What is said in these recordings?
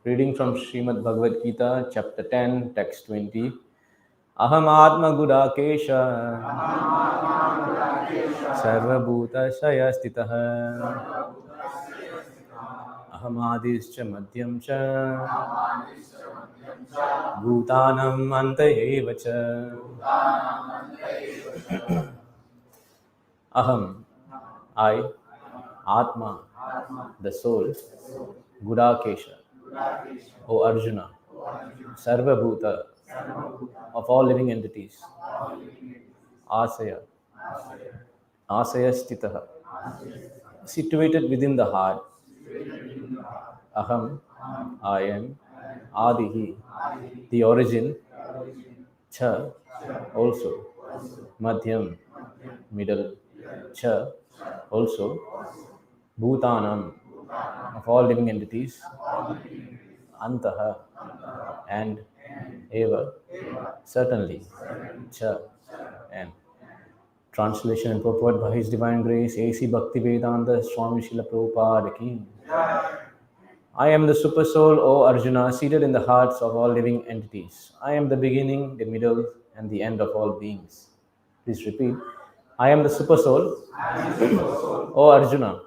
Reading from Srimad Bhagavad Gita, chapter 10, text 20. Aham Atma Gudakesha Sarva Bhuta Shaya Stitaha Aham Adischa Madhyam Cha Bhutanam Anta Eva Cha Aham, I, Atma, the soul, Gudakesha, O Arjuna, Sarva Bhuta, of all living entities, Asaya, Asaya Stitaha, situated within the heart, Aham, I am, Adihi, the origin, Cha, also, Madhyam, middle, Cha, also, Bhutanam, of all living entities, Antaha, and Eva, certainly, Cha, and. Translation and purport by His Divine Grace, A.C. Bhaktivedanta Swami Srila Prabhupada Ki. I am the Super Soul, O Arjuna, seated in the hearts of all living entities. I am the beginning, the middle, and the end of all beings. Please repeat. I am the Super Soul, O Arjuna,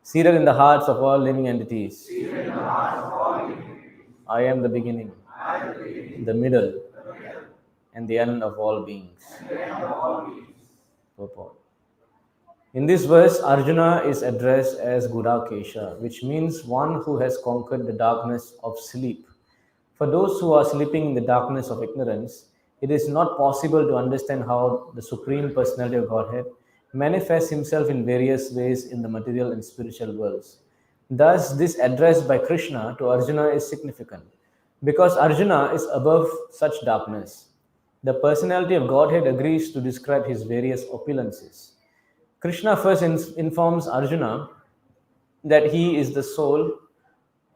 seated in the hearts of all living entities. I am the beginning, the middle, and the end of all beings. Purport. In this verse, Arjuna is addressed as Gudakesha, which means one who has conquered the darkness of sleep. For those who are sleeping in the darkness of ignorance, it is not possible to understand how the Supreme Personality of Godhead manifests himself in various ways in the material and spiritual worlds. Thus, this address by Krishna to Arjuna is significant, because Arjuna is above such darkness. The personality of Godhead agrees to describe his various opulences. Krishna first informs Arjuna that he is the soul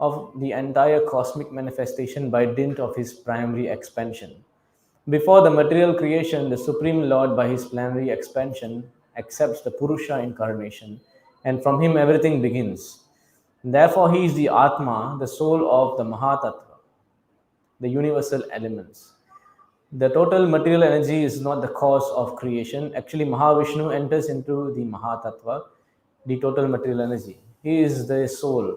of the entire cosmic manifestation by dint of his primary expansion. Before the material creation, the Supreme Lord, by his plenary expansion, accepts the Purusha incarnation, and from him everything begins. Therefore, he is the Atma, the soul of the Mahatattva, the universal elements. The total material energy is not the cause of creation. Actually, Mahavishnu enters into the Mahatattva, the total material energy. He is the soul.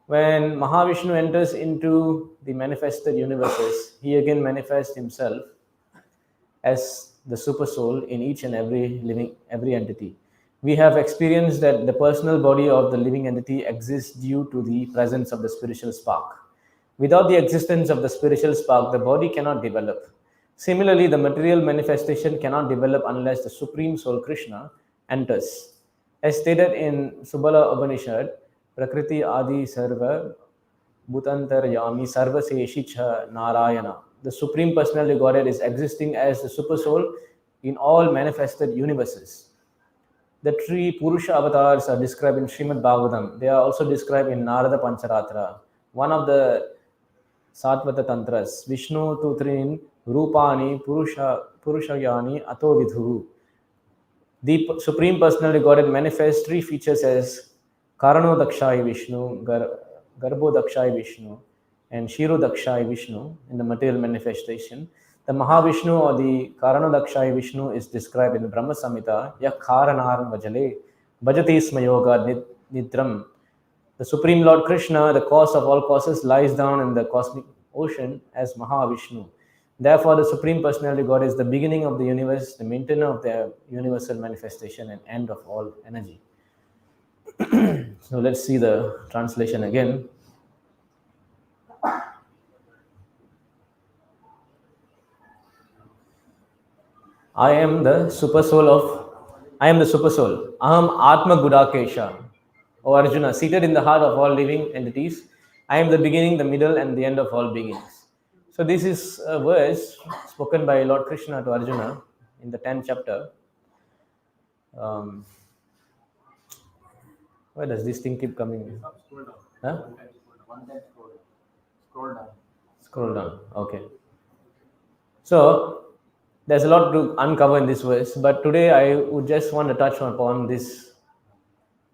When Mahavishnu enters into the manifested universes, he again manifests himself as the super soul in each and every entity. We have experienced that the personal body of the living entity exists due to the presence of the spiritual spark. Without the existence of the spiritual spark, the body cannot develop. Similarly, the material manifestation cannot develop unless the Supreme Soul Krishna enters. As stated in Subala Upanishad, Prakriti Adi Sarva Bhutantaryami Sarvaseshi Cha Narayana. The Supreme Personality Godhead is existing as the Super Soul in all manifested universes. The three Purusha avatars are described in Srimad Bhagavatam. They are also described in Narada Pancharatra, one of the Satvata Tantras. Vishnu tu trin Rupani Purushayani Ato Vidhu. The Supreme Personality Godhead manifests three features as Karano Dakshai Vishnu, Garbho Dakshai Vishnu, and Shiro Dakshai Vishnu in the material manifestation. The Mahavishnu or the Karano Dakshai Vishnu is described in Brahma Samhita, Yak Karanar Vajale, Bhajati Smayoga Nidram. The Supreme Lord Krishna, the cause of all causes, lies down in the cosmic ocean as Mahavishnu. Therefore, the Supreme Personality God is the beginning of the universe, the maintainer of the universal manifestation, and end of all energy. So let's see the translation again. I am the super soul. Aham Atma Gudakesha. O Arjuna, seated in the heart of all living entities, I am the beginning, the middle, and the end of all beings. So this is a verse spoken by Lord Krishna to Arjuna in the 10th chapter. Why does this thing keep coming? Scroll down. Huh? One time scroll down. Scroll down. Okay. So there's a lot to uncover in this verse, but today I would just want to touch upon this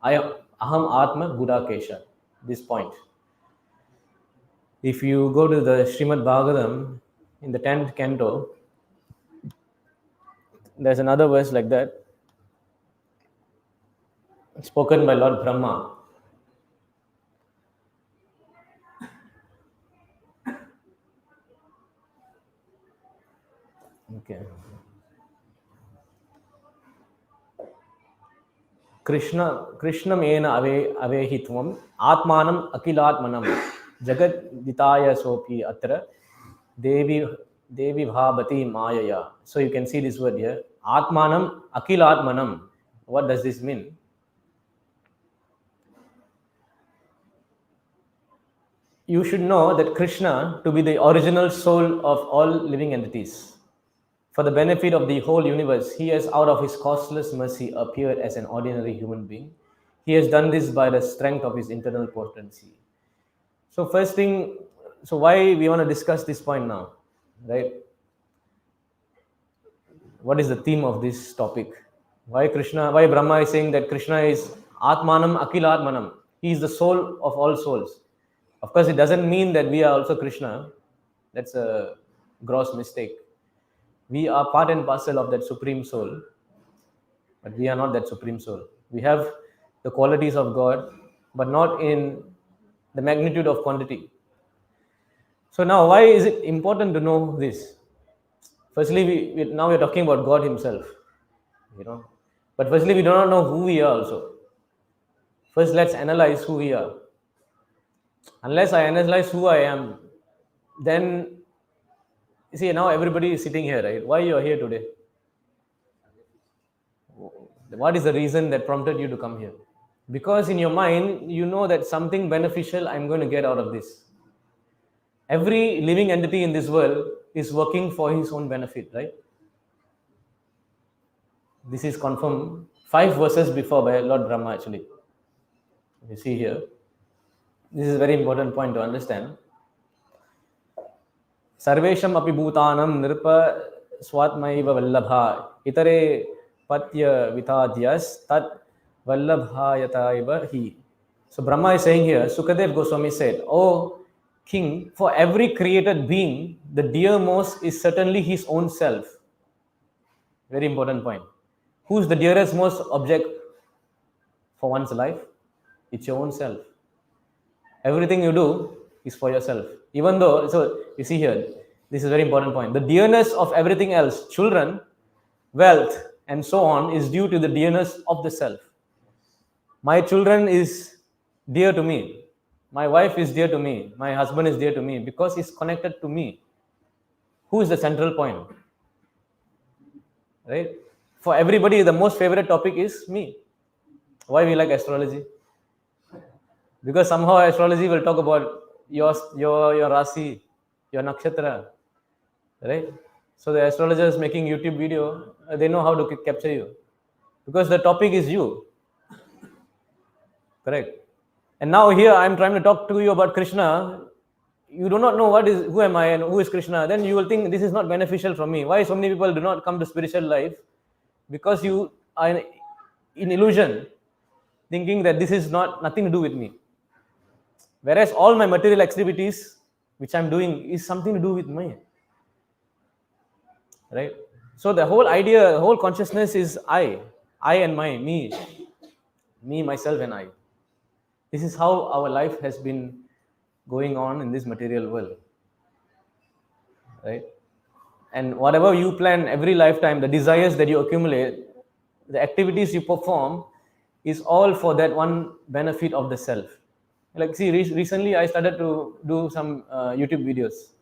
Aham Atma Gudakesha, this point. If you go to the Srimad Bhagavatam in the 10th canto, there's another verse like that, spoken by Lord Brahma. Okay. Krishnam ena avehitvam atmanam akilatmanam jagat ditaya sopi atra devi devi bhabati mayaya. So you can see this word here, atmanam akilatmanam. What does this mean? You should know that Krishna to be the original soul of all living entities. For the benefit of the whole universe, he has, out of his costless mercy, appeared as an ordinary human being. He has done this by the strength of his internal potency. So, first thing, so why we want to discuss this point now, right? What is the theme of this topic? Why Brahma is saying that Krishna is Atmanam Akilatmanam? He is the soul of all souls. Of course, it doesn't mean that we are also Krishna. That's a gross mistake. We are part and parcel of that supreme soul, but we are not that supreme soul. We have the qualities of God, but not in the magnitude of quantity. So now, why is it important to know this? Firstly, now we're talking about God himself, but firstly, we do not know who we are also. First, let's analyze who we are. Unless I analyze who I am, then you see, now everybody is sitting here, right? Why you are here today? What is the reason that prompted you to come here? Because in your mind, you know that something beneficial I'm going to get out of this. Every living entity in this world is working for his own benefit, right? This is confirmed 5 verses before by Lord Brahma, actually. You see here. This is a very important point to understand. Sarvesham api bhutanam nirpa swatmaiva vallabha itare patya vitadyas tat vallabhayataiva hi. So Brahma is saying here, Sukadev Goswami said, "Oh King, for every created being, the dearmost is certainly his own self." Very important point. Who's the dearest most object for one's life? It's your own self. Everything you do is for yourself. Even though, so you see here, this is a very important point. The dearness of everything else, children, wealth, and so on, is due to the dearness of the self. My children is dear to me. My wife is dear to me. My husband is dear to me because he's connected to me. Who is the central point? Right? For everybody, the most favorite topic is me. Why we like astrology? Because somehow astrology will talk about your rasi, your nakshatra, right? So the astrologers making YouTube video, they know how to capture you, because the topic is you, correct? And now here I'm trying to talk to you about Krishna. You do not know who am I and who is Krishna. Then you will think this is not beneficial for me. Why so many people do not come to spiritual life? Because you are in illusion, thinking that this is nothing to do with me. Whereas all my material activities which I'm doing is something to do with me. Right? So the whole idea, the whole consciousness is I and me, myself and I. This is how our life has been going on in this material world. Right? And whatever you plan every lifetime, the desires that you accumulate, the activities you perform is all for that one benefit of the self. Like, see, recently I started to do some YouTube videos.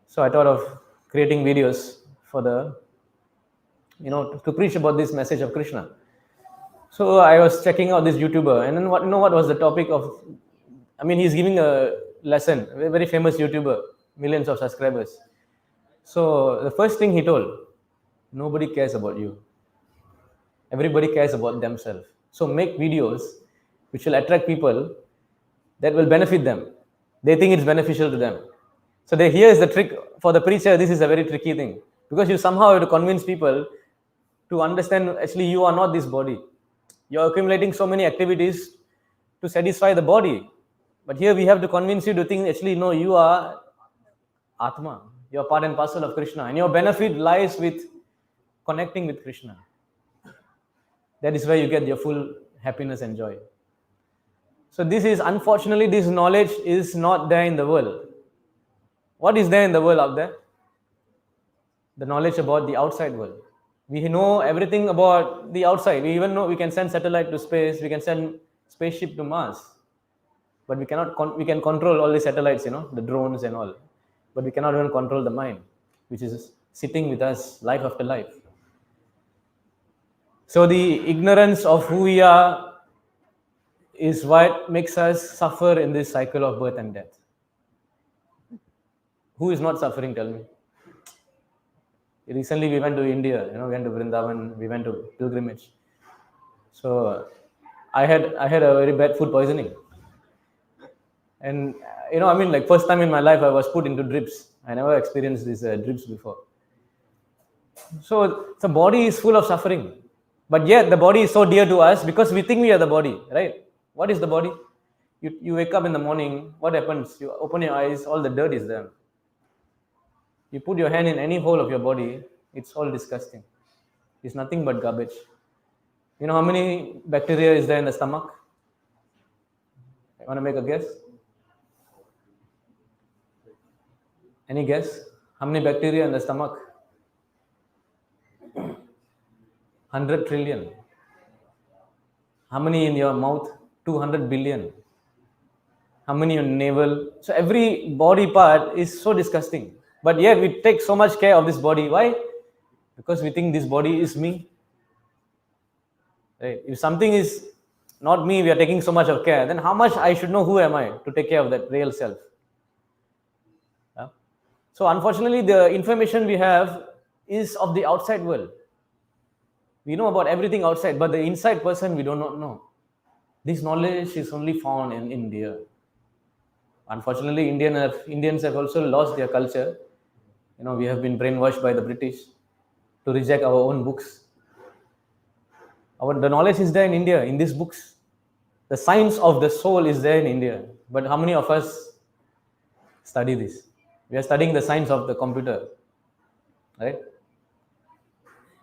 So I thought of creating videos for to preach about this message of Krishna. So I was checking out this YouTuber, and then what was the topic of? I mean, he's giving a lesson, a very famous YouTuber, millions of subscribers. So the first thing he told, nobody cares about you. Everybody cares about themselves. So make videos which will attract people that will benefit them. They think it's beneficial to them. So here is the trick for the preacher. This is a very tricky thing, because you somehow have to convince people to understand actually you are not this body. You're accumulating so many activities to satisfy the body. But here we have to convince you to think, actually, no, you are Atma. You are part and parcel of Krishna. And your benefit lies with connecting with Krishna. That is where you get your full happiness and joy. So this is, unfortunately, this knowledge is not there in the world. What is there in the world out there? The knowledge about the outside world. We know everything about the outside. We even know we can send satellite to space. We can send spaceship to Mars. But we cannot. We can control all the satellites, the drones and all. But we cannot even control the mind, which is sitting with us life after life. So the ignorance of who we are is what makes us suffer in this cycle of birth and death. Who is not suffering? Tell me. Recently, we went to India. We went to Vrindavan. We went to pilgrimage. So, I had a very bad food poisoning, and like first time in my life, I was put into drips. I never experienced these drips before. So, the body is full of suffering, but yet the body is so dear to us because we think we are the body, right? What is the body? You wake up in the morning. What happens? You open your eyes. All the dirt is there. You put your hand in any hole of your body, it's all disgusting. It's nothing but garbage. You know how many bacteria is there in the stomach? You want to make a guess? Any guess? How many bacteria in the stomach? 100 trillion. How many in your mouth? 200 billion. How many in navel? So every body part is so disgusting. But yet we take so much care of this body. Why? Because we think this body is me. Right? If something is not me, we are taking so much of care, then how much I should know who am I to take care of that real self? Yeah? So unfortunately, the information we have is of the outside world. We know about everything outside, but the inside person we do not know. This knowledge is only found in India. Unfortunately, Indians have also lost their culture. We have been brainwashed by the British to reject our own books. The knowledge is there in India, in these books. The science of the soul is there in India. But how many of us study this? We are studying the science of the computer, right?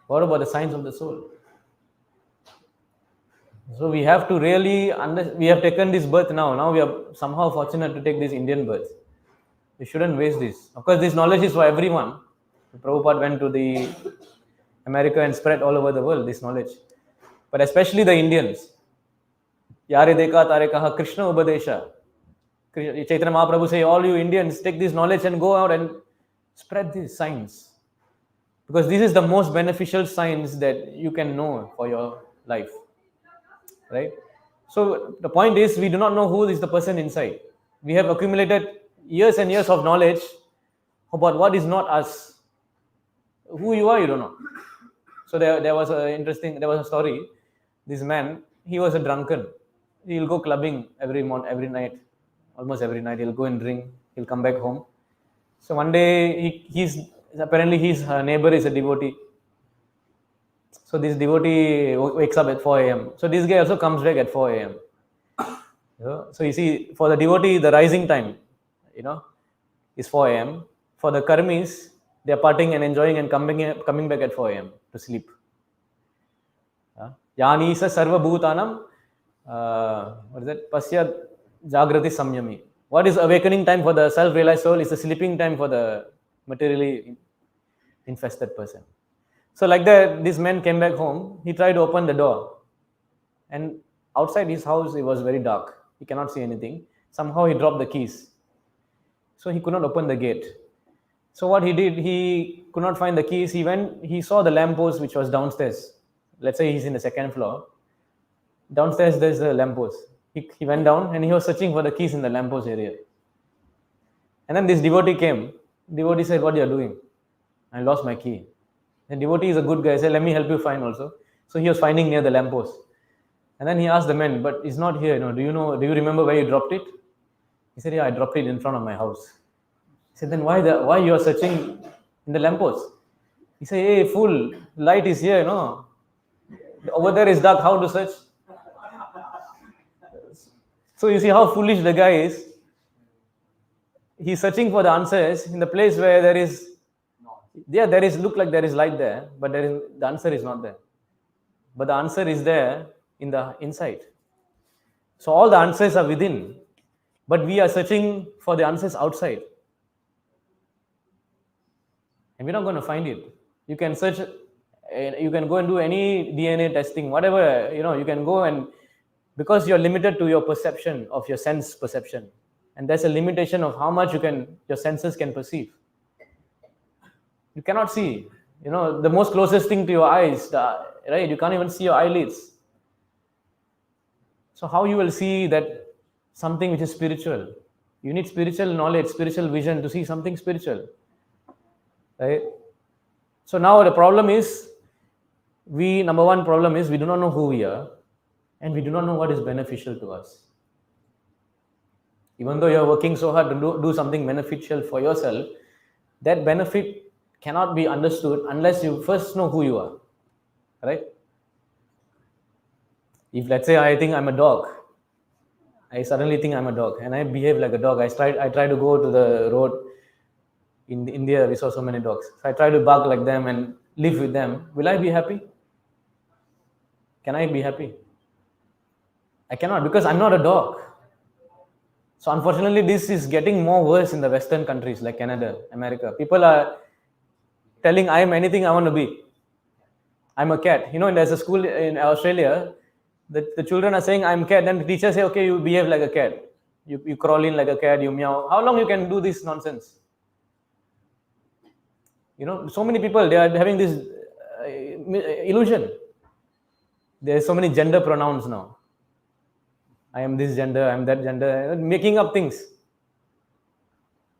What about the science of the soul? So we have to really we have taken this birth now. Now we are somehow fortunate to take this Indian birth. We shouldn't waste this. Of course, this knowledge is for everyone. Prabhupada went to the America and spread all over the world this knowledge. But especially the Indians. Yare deka tare kaha Krishna Ubadesha. Chaitanya Mahaprabhu say, all you Indians, take this knowledge and go out and spread this science. Because this is the most beneficial science that you can know for your life. Right? So the point is, we do not know who is the person inside. We have accumulated years and years of knowledge about what is not us. Who you are, you don't know. So there was a story. This man, he was a drunkard. He'll go clubbing every night, almost every night. He'll go and drink. He'll come back home. So one day, apparently his neighbor is a devotee. So this devotee wakes up at 4 a.m. So this guy also comes back at 4 a.m. So you see, for the devotee, the rising time, is 4 a.m. For the karmis, they are partying and enjoying and coming back at 4 a.m. to sleep. Yani sa sarva bhutanam, what is that? Pasya jagrati samyami. What is awakening time for the self-realized soul is the sleeping time for the materially infested person. So like that, this man came back home. He tried to open the door. And outside his house, it was very dark. He cannot see anything. Somehow he dropped the keys. So he could not open the gate. So what he did, he could not find the keys. He saw the lamppost which was downstairs. Let's say he's in the second floor. Downstairs, there's a lamppost. He went down and he was searching for the keys in the lamppost area. And then this devotee came. Devotee said, what are you doing? I lost my key. The devotee is a good guy. He said, let me help you find also. So he was finding near the lamppost. And then he asked the man, but it's not here. Do you remember where you dropped it? He said, yeah, I dropped it in front of my house. He said, then why you are searching in the lamppost? He said, hey, fool, light is here, Over there is dark, how to search? So you see how foolish the guy is. He's searching for the answers in the place where there is, there is, look like there is light there, but the answer is not there. But the answer is there in the inside. So all the answers are within, but we are searching for the answers outside. And we're not going to find it. You can search, you can go and do any DNA testing, whatever, you can go and, because you're limited to your perception of your sense perception. And there's a limitation of how much your senses can perceive. You cannot see. The most closest thing to your eyes, right? You can't even see your eyelids. So how you will see that something which is spiritual? You need spiritual knowledge, spiritual vision to see something spiritual, right? So now the problem is, number one problem is we do not know who we are, and we do not know what is beneficial to us. Even though you're working so hard to do something beneficial for yourself, that benefit cannot be understood unless you first know who you are, right? If, let's say, I think I'm a dog, I suddenly think I'm a dog and I behave like a dog. I try to go to the road. In India, we saw so many dogs. So I try to bark like them and live with them. Will I be happy? Can I be happy? I cannot, because I'm not a dog. So unfortunately, this is getting more worse in the Western countries like Canada, America. People are telling, I am anything I want to be. I'm a cat. There's a school in Australia, the children are saying, I'm a cat. Then the teachers say, okay, you behave like a cat. You crawl in like a cat, you meow. How long you can do this nonsense? So many people, they are having this illusion. There are so many gender pronouns now. I am this gender, I am that gender, making up things.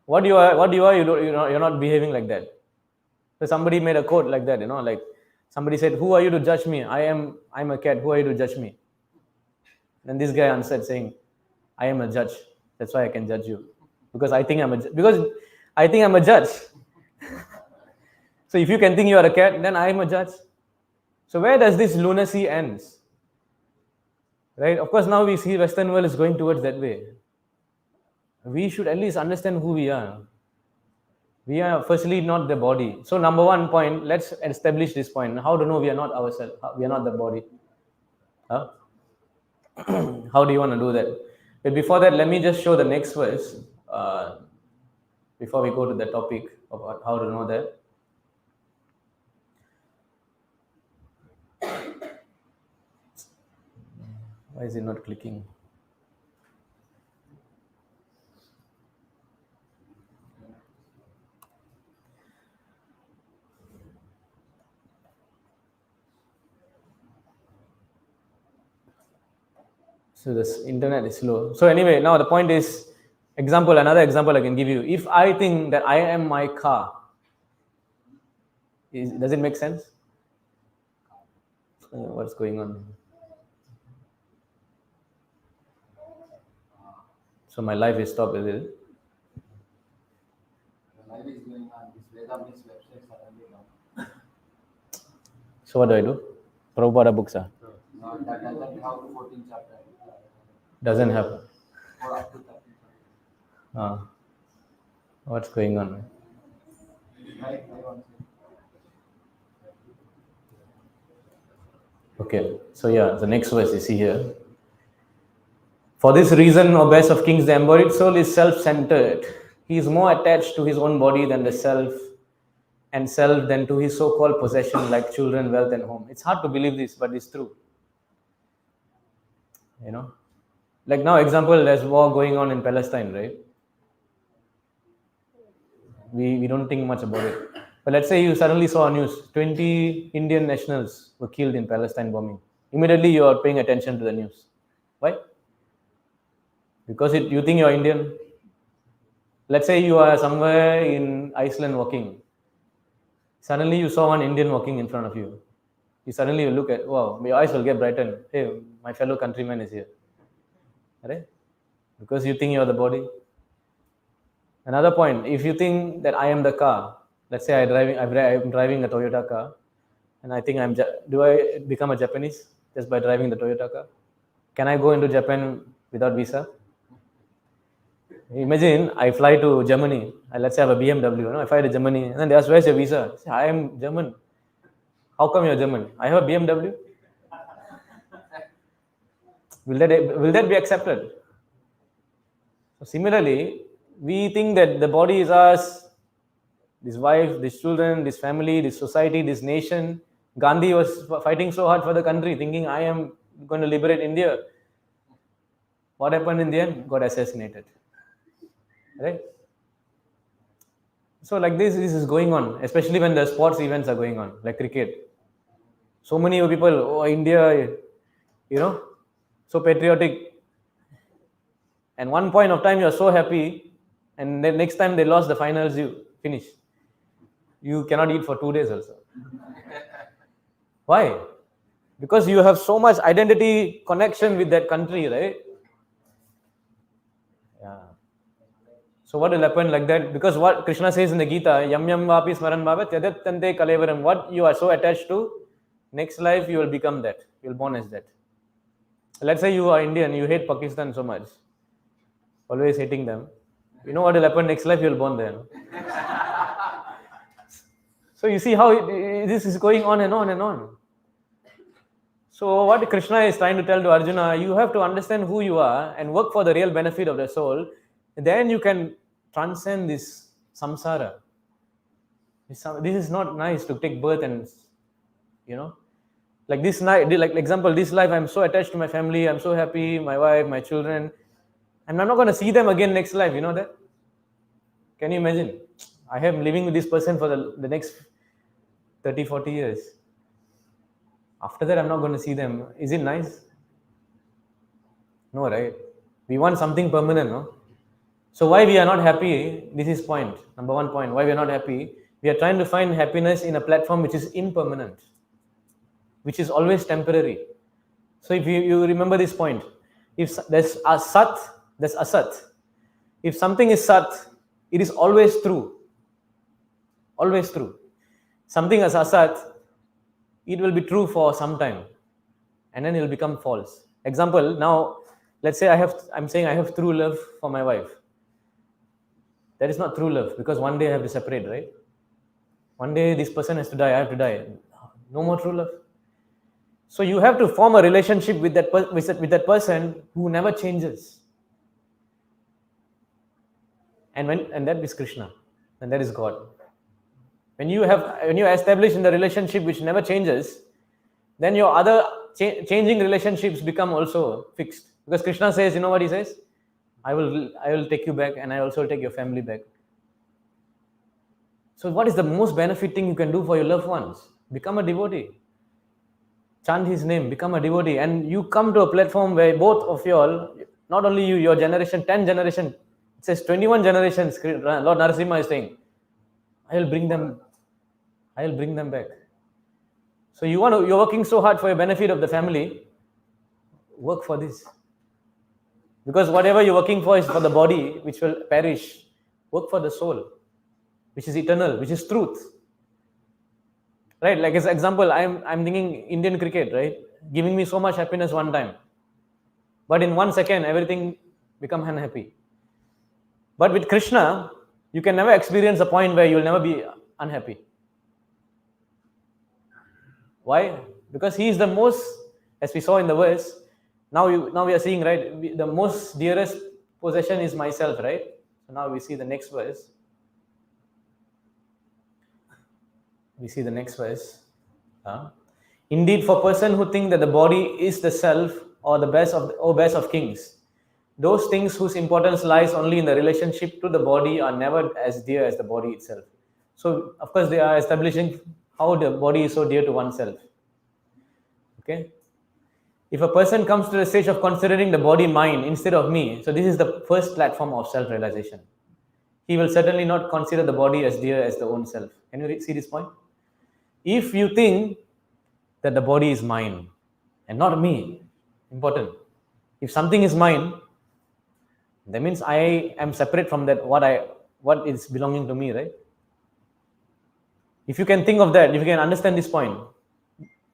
What you are, you're not behaving like that. So somebody made a quote like that, like somebody said, who are you to judge me? I'm a cat, who are you to judge me? And this guy answered saying, I am a judge. That's why I can judge you. Because I think I'm a judge. So if you can think you are a cat, then I am a judge. So where does this lunacy ends? Right? Of course, now we see Western world is going towards that way. We should at least understand who we are. We are firstly not the body. So number one point, let's establish this point. How to know we are not ourselves? We are not the body. Huh? How do you want to do that? But before that, let me just show the next verse before we go to the topic about how to know that. Why is it not clicking? So this internet is slow. So anyway, now the point is, another example I can give you. If I think that I am my car, does it make sense? What's going on? So my life is stopped, is it? The life is going on. This Vedam's websites are only down. So what do I do? Prabhupada books are? No, that doesn't have 14 chapter. Doesn't have. Or up to 30. What's going on? Right, I want to. Okay, so yeah, the next verse you see here. For this reason, O best of kings, the embodied soul is self-centered. He is more attached to his own body than the self, and self than to his so-called possession like children, wealth, and home. It's hard to believe this, but it's true. Like now, example, there's war going on in Palestine, right? We don't think much about it. But let's say you suddenly saw a news, 20 Indian nationals were killed in Palestine bombing. Immediately you are paying attention to the news. Why? Because you think you're Indian. Let's say you are somewhere in Iceland walking. Suddenly you saw one Indian walking in front of you. You suddenly look at, wow, your eyes will get brightened. Hey, my fellow countryman is here. Right? Because you think you're the body. Another point, if you think that I am the car, let's say I'm driving a Toyota car, and I think do I become a Japanese just by driving the Toyota car? Can I go into Japan without visa? Imagine I fly to Germany. Let's say I have a BMW. I fly to Germany, and then they ask, "Where's your visa?" I say, "I am German." "How come you're German?" "I have a BMW." Will that be accepted? So similarly, we think that the body is us, this wife, these children, this family, this society, this nation. Gandhi was fighting so hard for the country, thinking, I am going to liberate India. What happened in the end? Got assassinated. Right? So like this is going on, especially when the sports events are going on, like cricket. So many people, oh India, so patriotic. And one point of time you're so happy, and then next time they lost the finals, you finish. You cannot eat for 2 days also. Why? Because you have so much identity connection with that country, right? Yeah. So what will happen like that? Because what Krishna says in the Gita, yam yam vapi smaran bhavat yadat tante kalevaram. What you are so attached to, next life you will become that. You will born as that. Let's say you are Indian, you hate Pakistan so much, always hating them. You know what will happen next life? You will born there. So you see how this is going on and on and on. So what Krishna is trying to tell to Arjuna, you have to understand who you are and work for the real benefit of the soul. Then you can transcend this samsara. This is not nice to take birth and, like this night, like example, this life I'm so attached to my family, I'm so happy, my wife, my children, and I'm not going to see them again next life. You know that? Can you imagine? I am living with this person for the next 30, 40 years. After that, I'm not going to see them. Is it nice? No, right? We want something permanent, no? So why we are not happy? This is point. Number one point. Why we are not happy? We are trying to find happiness in a platform which is impermanent, which is always temporary. So if you remember this point, if there's a sat, there's asat. If something is sat, it is always true. Always true. Something as asat, it will be true for some time, and then it will become false. Example, now let's say I'm saying I have true love for my wife. That is not true love, because one day I have to separate, right? One day this person has to die, I have to die. No more true love. So you have to form a relationship with that person who never changes. And that is Krishna, and that is God. When you establish in the relationship which never changes, then your other changing relationships become also fixed. Because Krishna says, you know what he says? I will take you back, and I also will take your family back. So what is the most benefit thing you can do for your loved ones? Become a devotee. Chant his name, become a devotee. And you come to a platform where both of you all, not only you, your generation, 10 generation, it says 21 generations, Lord Narasimha is saying, I will bring them back. So you're working so hard for your benefit of the family, work for this. Because whatever you're working for is for the body, which will perish. Work for the soul, which is eternal, which is truth. Right? Like as an example, I'm thinking Indian cricket, right? Giving me so much happiness one time. But in 1 second, everything become unhappy. But with Krishna, you can never experience a point where you'll never be unhappy. Why? Because he is the most, as we saw in the verse, now we are seeing, right, the most dearest possession is myself, right? So now we see the next verse. Indeed, for person who think that the body is the self or the best of kings, those things whose importance lies only in the relationship to the body are never as dear as the body itself. So, of course, they are establishing how the body is so dear to oneself. Okay? If a person comes to the stage of considering the body mine instead of me, so this is the first platform of self-realization. He will certainly not consider the body as dear as the own self. Can you see this point? If you think that the body is mine and not me, important. If something is mine, that means I am separate from that what is belonging to me, right? If you can think of that, if you can understand this point,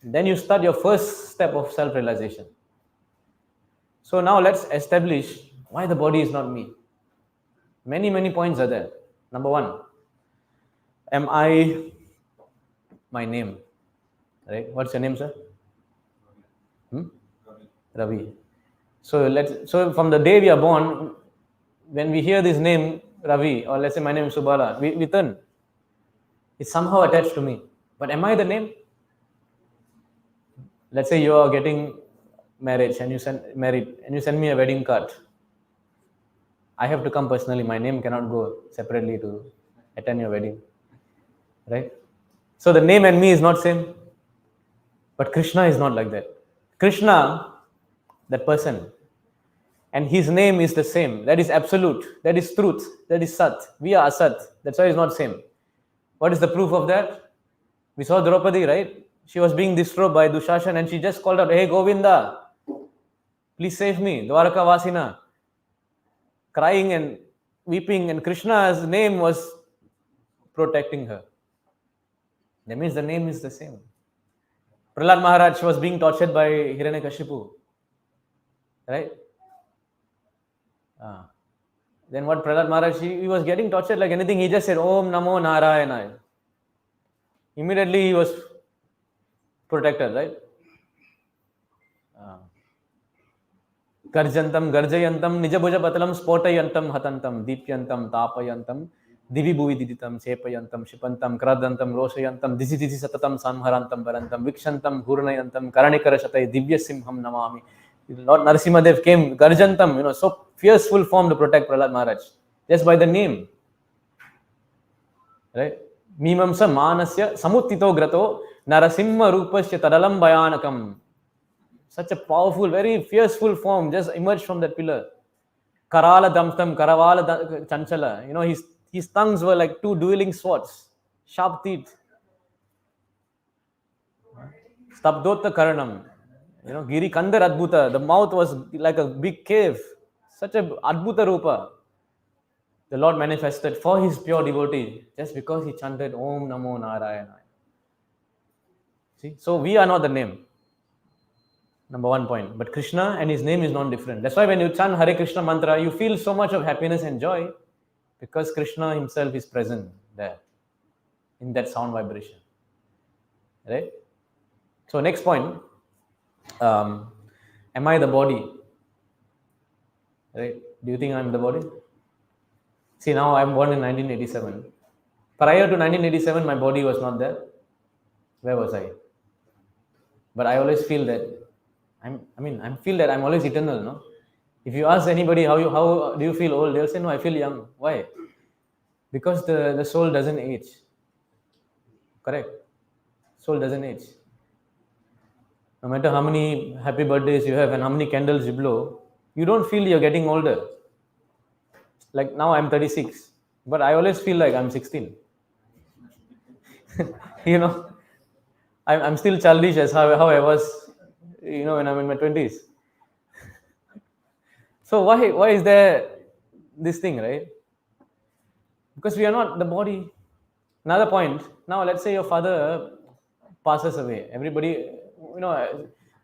then you start your first step of self-realization. So now let's establish why the body is not me. Many points are there. Number one, am I my name? Right? What's your name, sir? Hmm? Ravi. So from the day we are born, when we hear this name Ravi, or let's say my name is Subala, we turn. It's somehow attached to me. But am I the name? Let's say you are getting married and you send me a wedding card. I have to come personally. My name cannot go separately to attend your wedding. Right? So the name and me is not same. But Krishna is not like that. Krishna, that person, and his name is the same. That is absolute. That is truth. That is Sat. We are Asat. That's why it's not same. What is the proof of that? We saw Draupadi, right? She was being disturbed by Dushashan and she just called out, "Hey Govinda, please save me, Dwaraka Vasina." Crying and weeping, and Krishna's name was protecting her. That means the name is the same. Prahlad Maharaj was being tortured by Hiranyakashipu, right? Then what Prahlad Maharaj, he was getting tortured like anything. He just said, Om Namo Narayana. Immediately he was protected, right? Garjantam, Garjayantam, Nijabhuja Patalam, Spotayantam, Hatantam, Deepyantam, Tapayantam, Divi Bhuvi Diditam, Sepayantam, Shipantam, Kradantam, Roshayantam, Disi Satatam, Samharantam, Barantam, Vikshantam, Hurnayantam, Karanikara Shatai, Divya Simham Namami. Lord Narasimhadev came, Garjantam, so fierceful form to protect Prahlad Maharaj, just by the name. Right? Mimamsa Manasya Samuttito Grato, Narasimha Rupasya Tadalam Bayanakam. Such a powerful, very fierceful form just emerged from that pillar. Karala Damstam, Karavala Chanchala. His tongues were like two dueling swords, sharp teeth. Stabdota Karanam. Giri Kandar Adbhuta. The mouth was like a big cave. Such a Adbhuta Rupa. The Lord manifested for his pure devotee just because he chanted Om Namo Narayana. See? So we are not the name. Number one point. But Krishna and his name is not different. That's why when you chant Hare Krishna mantra, you feel so much of happiness and joy because Krishna himself is present there in that sound vibration. Right? So next point. Am I the body? Right? Do you think I'm the body? See, now I'm born in 1987. Prior to 1987, my body was not there. Where was I? But I always feel that I feel that I'm always eternal, no? If you ask anybody how do you feel old, they'll say, no, I feel young. Why? Because the soul doesn't age. Correct? Soul doesn't age. No matter how many happy birthdays you have and how many candles you blow, you don't feel you're getting older. Like now I'm 36, but I always feel like I'm 16. I'm still childish as how I was, when I'm in my 20s. So why is there this thing, right? Because we are not the body. Another point. Now let's say your father passes away. Everybody,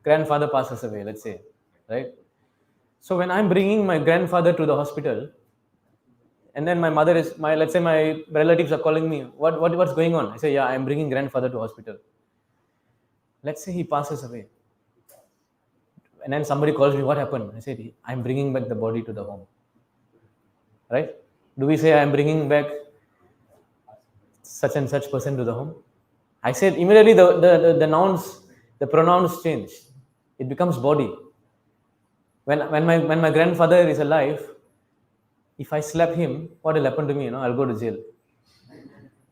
grandfather passes away. Let's say, right? So when I'm bringing my grandfather to the hospital, and then let's say my relatives are calling me, what's going on? I say, yeah, I'm bringing grandfather to hospital. Let's say he passes away. And then somebody calls me, what happened? I said, I'm bringing back the body to the home. Right? Do we say I'm bringing back such and such person to the home? I said immediately the pronouns change. It becomes body. When my grandfather is alive, if I slap him, what will happen to me? I'll go to jail.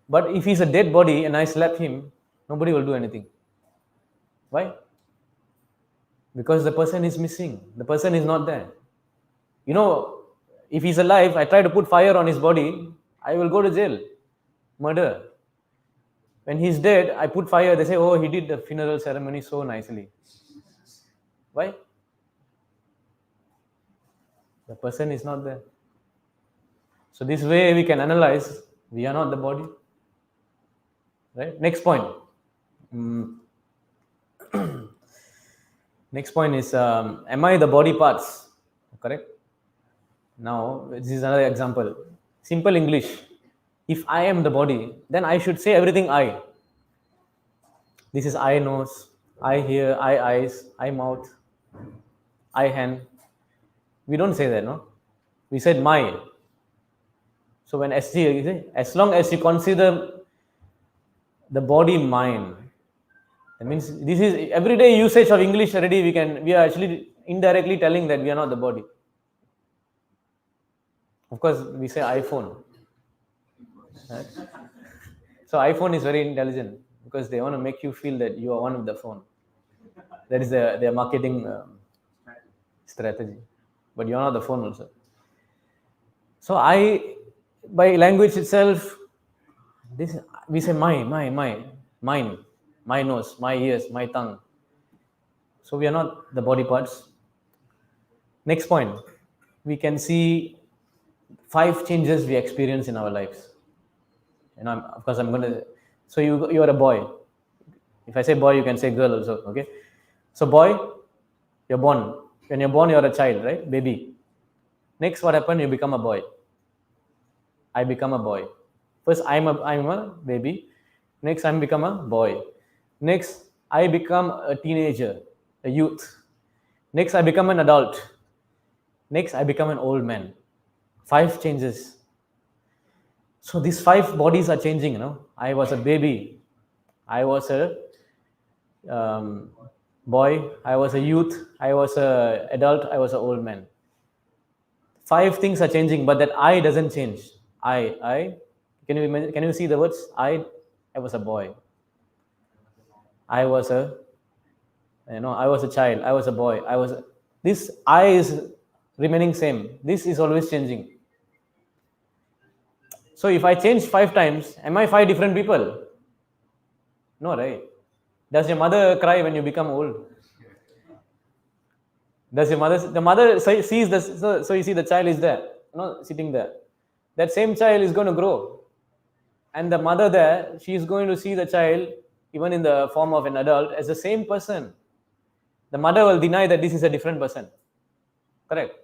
But if he's a dead body and I slap him, nobody will do anything. Why? Because the person is missing. The person is not there. If he's alive, I try to put fire on his body, I will go to jail. Murder. When he's dead, I put fire. They say, oh, he did the funeral ceremony so nicely. Why? The person is not there. So this way we can analyze, we are not the body. Right? Next point. Next point is, am I the body parts? Correct. Now, this is another example. Simple English. If I am the body, then I should say everything I. This is I nose, I hear, I eyes, I mouth, I hand. We don't say that, no? We said my. So when SG, as long as you consider the body mind, that means this is everyday usage of English already. We are actually indirectly telling that we are not the body. Of course, we say iPhone. Right? So iPhone is very intelligent because they want to make you feel that you are one with the phone. That is their marketing strategy. But you are not the phone also. So by language itself, this we say mine, my nose, my ears, my tongue. So we are not the body parts. Next point, we can see 5 changes we experience in our lives. And of course, I'm going to. So you are a boy. If I say boy, you can say girl also. Okay. So boy, you're born. When you're born, you're a child, right? Baby. Next, what happened? You become a boy. I become a boy. First, I'm a baby. Next, I'm become a boy. Next, I become a teenager, a youth. Next, I become an adult. Next, I become an old man. 5 changes. So these 5 bodies are changing. I was a baby. I was a boy. I was a youth. I was a adult. I was an old man. 5 things are changing, but that I doesn't change. I. Can you see the words? I was a boy. I was a child. I was a boy. This I is remaining same. This is always changing. So if I change 5 times, am I 5 different people? No, right? Does your mother cry when you become old? Does the mother sees this? So you see the child is there, sitting there. That same child is going to grow. And the mother there, she is going to see the child, even in the form of an adult, as the same person. The mother will deny that this is a different person. Correct?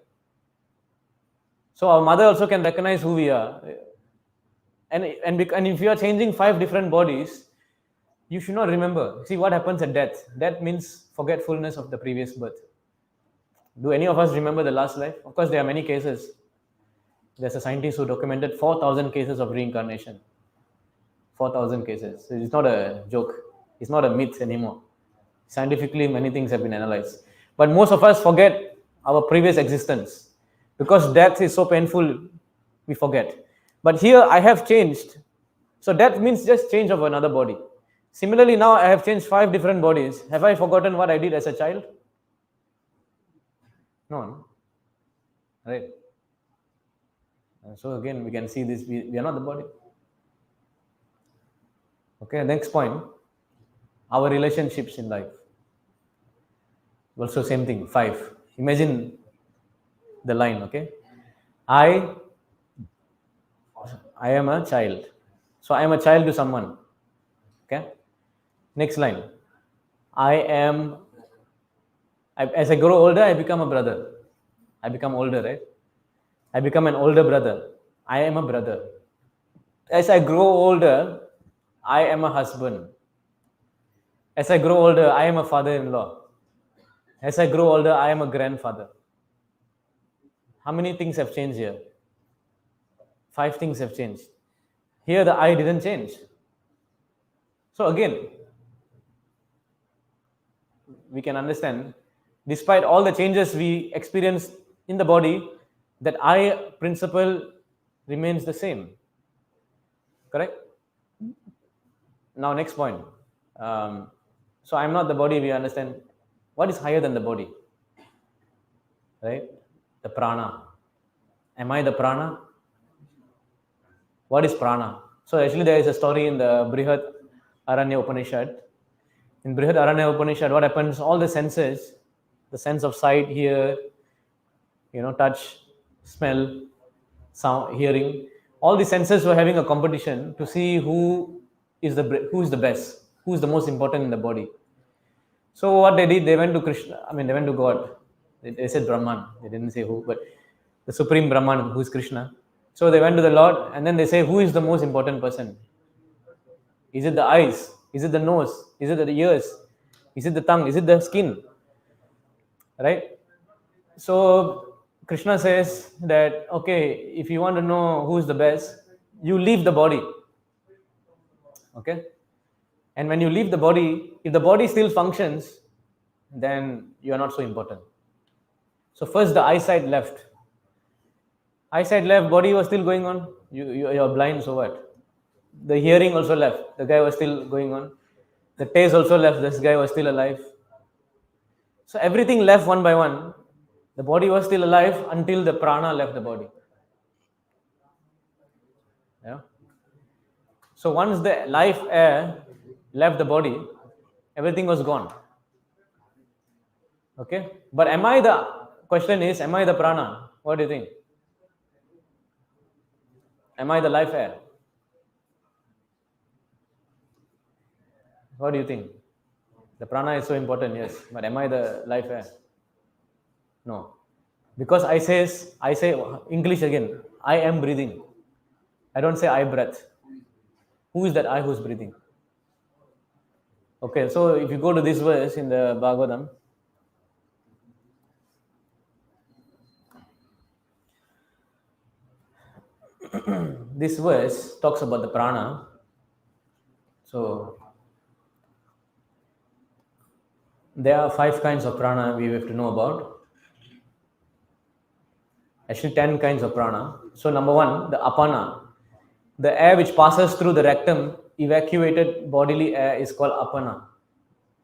So our mother also can recognize who we are. And if you are changing 5 different bodies, you should not remember. See what happens at death. Death means forgetfulness of the previous birth. Do any of us remember the last life? Of course, there are many cases. There's a scientist who documented 4,000 cases of reincarnation. 4,000 cases. So it's not a joke. It's not a myth anymore. Scientifically, many things have been analyzed. But most of us forget our previous existence. Because death is so painful, we forget. But here, I have changed. So death means just change of another body. Similarly, now I have changed 5 different bodies. Have I forgotten what I did as a child? No. Right? So again, we can see this. We are not the body. Okay, next point. Our relationships in life. Also same thing, 5. Imagine the line, okay? I am a child. So I am a child to someone. Okay? Next line. As I grow older, I become a brother. I become older, right? I become an older brother. I am a brother. As I grow older, I am a husband. As I grow older, I am a father-in-law. As I grow older, I am a grandfather. How many things have changed here? 5 things have changed. Here, the I didn't change. So again, we can understand, despite all the changes we experience in the body, that I principle remains the same. Correct? Now, next point. So I'm not the body, we understand. What is higher than the body? Right? The prana. Am I the prana? What is prana? So actually there is a story in the Brihad Aranya Upanishad. In Brihad Aranya Upanishad, what happens? All the senses, the sense of sight, hear, touch, smell, sound, hearing, all the senses were having a competition to see who is the best, who is the most important in the body. So what they did, they went to Krishna. I mean, they went to God. They said Brahman. They didn't say who, but the supreme Brahman, who is Krishna. So they went to the Lord, and then they say, who is the most important person? Is it the eyes? Is it the nose? Is it the ears? Is it the tongue? Is it the skin? Right? So Krishna says that, okay, if you want to know who is the best, you leave the body. Okay? And when you leave the body, if the body still functions, then you are not so important. So first the eyesight left. Eyesight left, body was still going on. You're blind, so what? The hearing also left. The guy was still going on. The taste also left. This guy was still alive. So everything left one by one. The body was still alive until the prana left the body. Yeah. So once the life air left the body, everything was gone. Okay. But am I the question is, am I the prana? What do you think? Am I the life air? What do you think? The prana is so important, yes. But am I the life air? No. Because I say English again. I am breathing. I don't say I breath. Who is that I who's breathing? Okay, so if you go to this verse in the Bhagavatam, this verse talks about the prana. So there are 5 kinds of prana we have to know about. Actually 10 kinds of prana. So number 1, the apana. The air which passes through the rectum, evacuated bodily air, is called apana.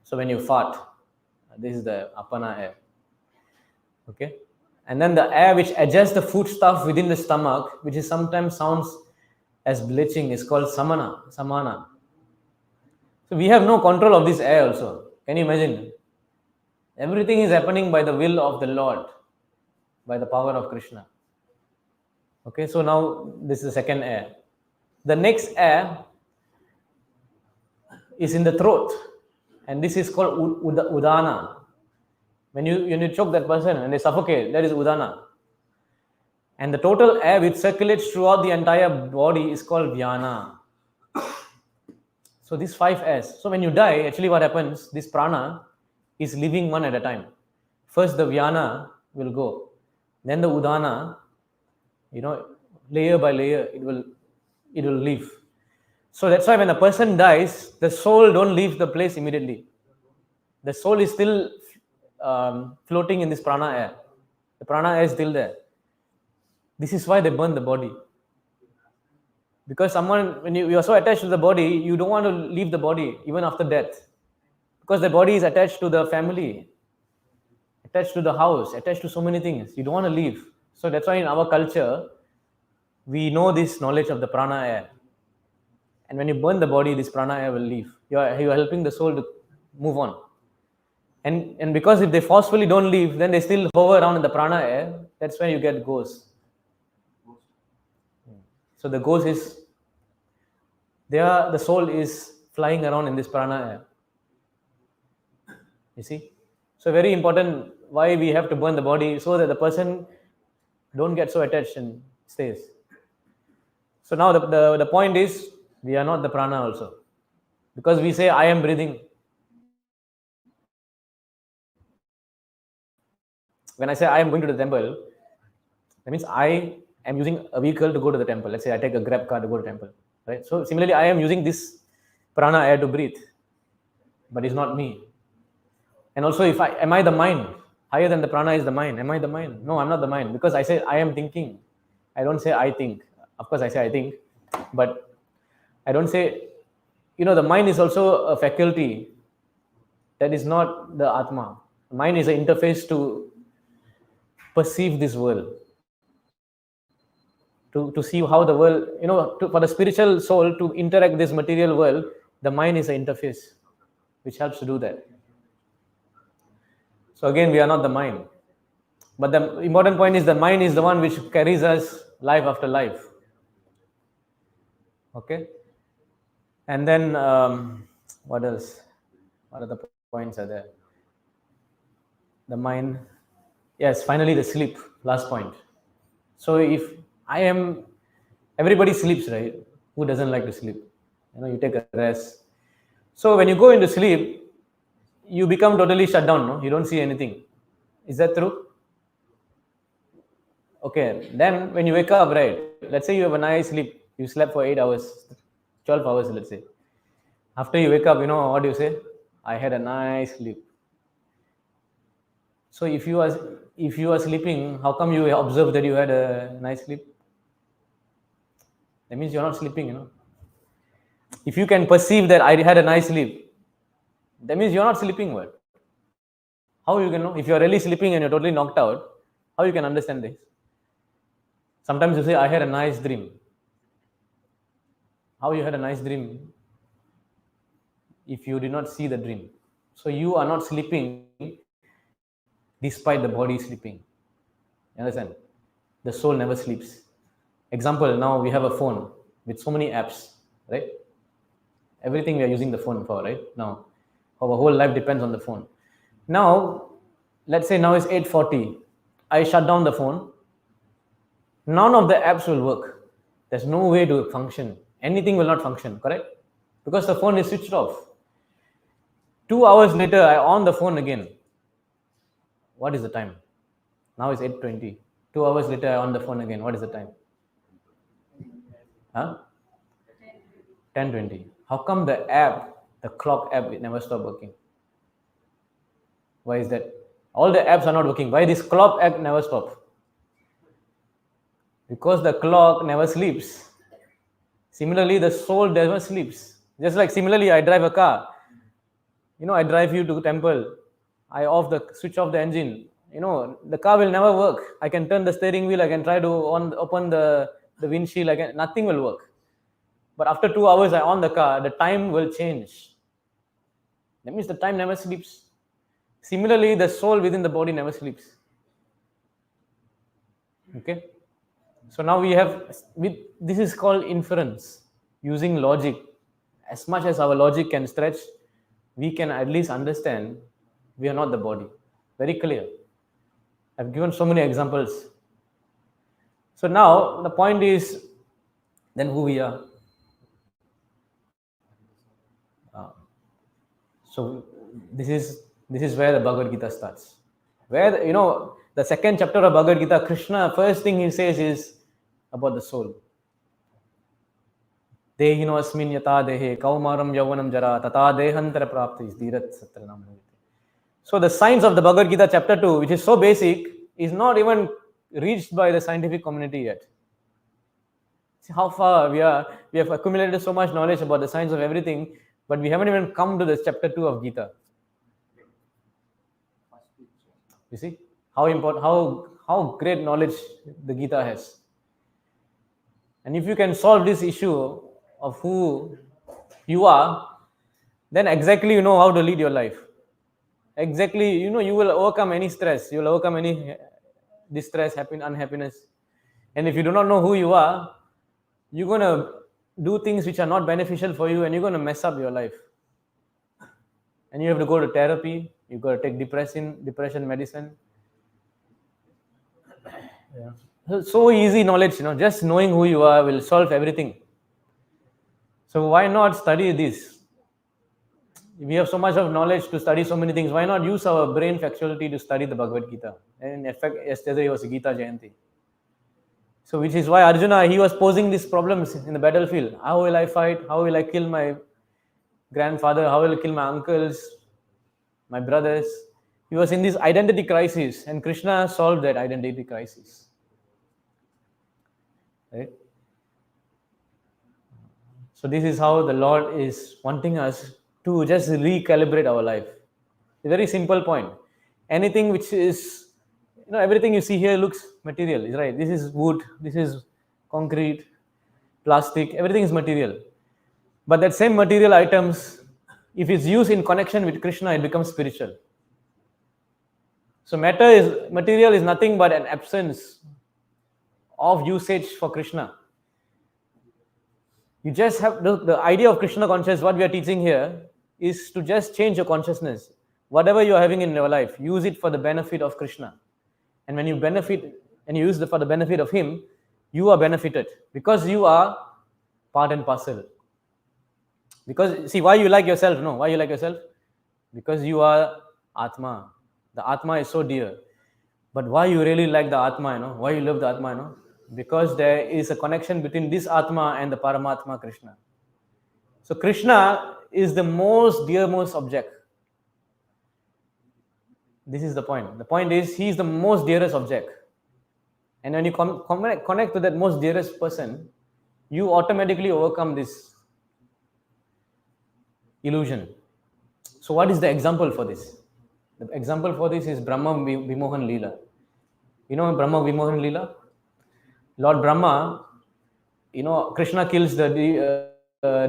So when you fart, this is the apana air. Okay. And then the air which adjusts the foodstuff within the stomach, which is sometimes sounds as bleaching, is called samana. So we have no control of this air also. Can you imagine? Everything is happening by the will of the Lord, by the power of Krishna. Okay, so now this is the second air. The next air is in the throat, and this is called udana. When you choke that person and they suffocate, that is udana. And the total air which circulates throughout the entire body is called vyana. So these 5 airs. So when you die, actually what happens, this prana is living one at a time. First the vyana will go. Then the udana, layer by layer, it will leave. So that's why when a person dies, the soul don't leave the place immediately. The soul is still floating in this prana air. The prana air is still there. This is why they burn the body. Because someone, when you are so attached to the body, you don't want to leave the body even after death. Because the body is attached to the family, attached to the house, attached to so many things. You don't want to leave. So that's why in our culture, we know this knowledge of the prana air. And when you burn the body, this prana air will leave. You are helping the soul to move on. And because if they forcefully don't leave, then they still hover around in the prana air. That's where you get ghosts. So the ghost is there. The soul is flying around in this prana air. You see? So very important why we have to burn the body, so that the person don't get so attached and stays. So now the point is, we are not the prana also. Because we say, I am breathing. When I say I am going to the temple, that means I am using a vehicle to go to the temple. Let's say I take a Grab car to go to the temple. Right? So similarly, I am using this prana air to breathe. But it's not me. And also, am I the mind? Higher than the prana is the mind. Am I the mind? No, I'm not the mind. Because I say I am thinking. I don't say I think. Of course, I say I think. But I don't say, the mind is also a faculty. That is not the Atma. Mind is an interface to perceive this world. To see how the world, for the spiritual soul to interact with this material world, the mind is an interface which helps to do that. So again, we are not the mind. But the important point is the mind is the one which carries us life after life. Okay? And then, what else? What are the points? points are there. The mind, yes, finally the sleep, last point. So if I am, everybody sleeps, right? Who doesn't like to sleep? You take a rest. So when you go into sleep, you become totally shut down, no? You don't see anything. Is that true? Okay, then when you wake up, right? Let's say you have a nice sleep. You slept for 8 hours, 12 hours, let's say. After you wake up, what do you say? I had a nice sleep. So if you are sleeping, how come you observe that you had a nice sleep? That means you're not sleeping. If you can perceive that I had a nice sleep, that means you're not sleeping well. How you can know? If you're really sleeping and you're totally knocked out, how you can understand this? Sometimes you say, I had a nice dream. How you had a nice dream if you did not see the dream? So you are not sleeping despite the body sleeping. You understand? The soul never sleeps. Example, now we have a phone with so many apps, right? Everything we are using the phone for, right? Now, our whole life depends on the phone. Now, let's say now it's 8:40. I shut down the phone. None of the apps will work. There's no way to function. Anything will not function, correct? Because the phone is switched off. 2 hours later, I on the phone again. What is the time? Now it's 8:20. 2 hours later, I on the phone again. What is the time? Huh? 10:20. How come the app, the clock app, it never stopped working? Why is that? All the apps are not working. Why this clock app never stops? Because the clock never sleeps. Similarly, the soul never sleeps. Just like similarly, I drive a car. I drive you to temple. I switch off the engine. The car will never work. I can turn the steering wheel. I can try to open the windshield. Nothing will work. But after 2 hours, I on the car. The time will change. That means the time never sleeps. Similarly, the soul within the body never sleeps. Okay. So now this is called inference, using logic. As much as our logic can stretch, we can at least understand we are not the body. Very clear. I've given so many examples. So now the point is then who we are. So this is where the Bhagavad Gita starts. Where the second chapter of Bhagavad Gita, Krishna, first thing he says is about the soul. Dehino asmin yata dehe kaumaram yavanam jara tata dehantara prapti dhirat satranam. So the science of the Bhagavad Gita chapter 2, which is so basic, is not even reached by the scientific community yet. See how far we are. We have accumulated so much knowledge about the science of everything, but we haven't even come to the chapter 2 of Gita. You see how important, how great knowledge the Gita has. And if you can solve this issue of who you are, then exactly you know how to lead your life. Exactly, you will overcome any stress. You will overcome any distress, unhappiness. And if you do not know who you are, you're going to do things which are not beneficial for you, and you're going to mess up your life. And you have to go to therapy. You've got to take depression medicine. Yeah. So easy knowledge, just knowing who you are will solve everything. So why not study this? We have so much of knowledge to study so many things. Why not use our brain faculty to study the Bhagavad Gita? And in fact, yesterday was Gita Jayanti. So which is why Arjuna, he was posing these problems in the battlefield. How will I fight? How will I kill my grandfather? How will I kill my uncles, my brothers? He was in this identity crisis, and Krishna solved that identity crisis. Right? So this is how the Lord is wanting us to just recalibrate our life. A very simple point. Anything which is, everything you see here looks material, right? This is wood, this is concrete, plastic, everything is material. But that same material items, if it's used in connection with Krishna, it becomes spiritual. So material is nothing but an absence of usage for Krishna. You just have the idea of Krishna consciousness. What we are teaching here is to just change your consciousness. Whatever you are having in your life, use it for the benefit of Krishna. And when you benefit and you use it for the benefit of him, you are benefited because you are part and parcel. Because see, why you like yourself? No, why you like yourself? Because you are Atma. The Atma is so dear. But why you really like the Atma, why you love the Atma, because there is a connection between this Atma and the Paramatma Krishna. So Krishna is the most dearmost object. This is the point. The point is he is the most dearest object. And when you connect to that most dearest person, you automatically overcome this illusion. So what is the example for this? The example for this is Brahma Vimohan Leela. You know Brahma Vimohan Leela? Lord Brahma, Krishna kills the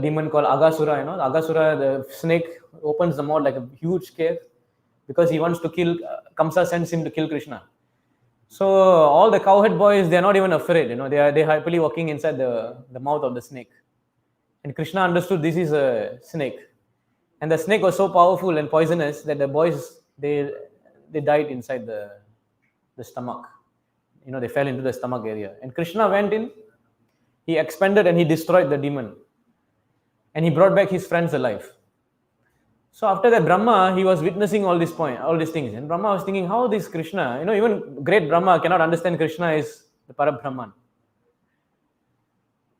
demon called Agasura. Agasura, the snake, opens the mouth like a huge cave because he wants to kill. Kamsa sends him to kill Krishna. So all the cowhead boys, they are not even afraid. They are happily walking inside the mouth of the snake. And Krishna understood this is a snake, and the snake was so powerful and poisonous that the boys they died inside the stomach. They fell into the stomach area. And Krishna went in, he expanded and he destroyed the demon. And he brought back his friends alive. So after that, Brahma, he was witnessing all these things. And Brahma was thinking, how this Krishna, even great Brahma cannot understand Krishna is the Parabrahman.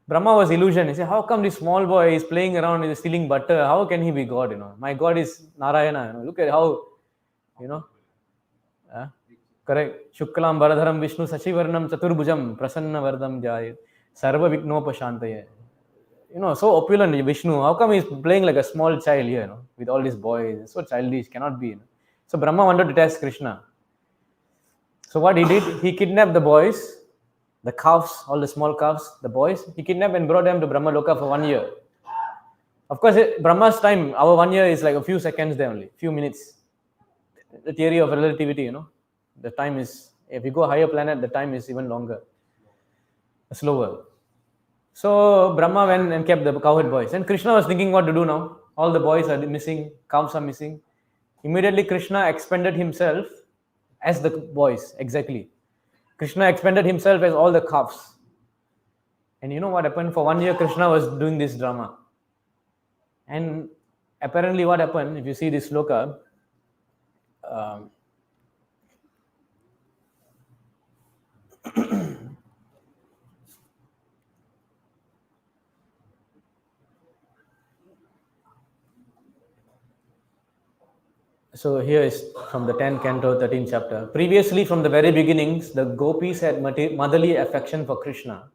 Brahma was illusion. He said, how come this small boy is playing around, is stealing butter? How can he be God? My God is Narayana. Look at how, correct. Shuklam Bharadharam Vishnu Sachivarnam Chaturbhujam Prasanna Vardam Jaya Sarva Viknopashantaya. So opulent Vishnu. How come he's playing like a small child here, with all these boys? It's so childish, cannot be. So Brahma wanted to test Krishna. So what he did, he kidnapped the boys, the calves, all the small calves, the boys. He kidnapped and brought them to Brahma Loka for 1 year. Of course, Brahma's time, our 1 year is like a few seconds there only, few minutes. The theory of relativity, the time is, if you go higher planet, the time is even longer, slower. So Brahma went and kept the cowherd boys. And Krishna was thinking what to do now. All the boys are missing, calves are missing. Immediately Krishna expanded himself as the boys, exactly. Krishna expanded himself as all the calves. And you know what happened? For 1 year, Krishna was doing this drama. And apparently what happened, if you see this sloka, so here is from the 10th canto, 13th chapter. Previously, from the very beginnings, the gopis had motherly affection for Krishna.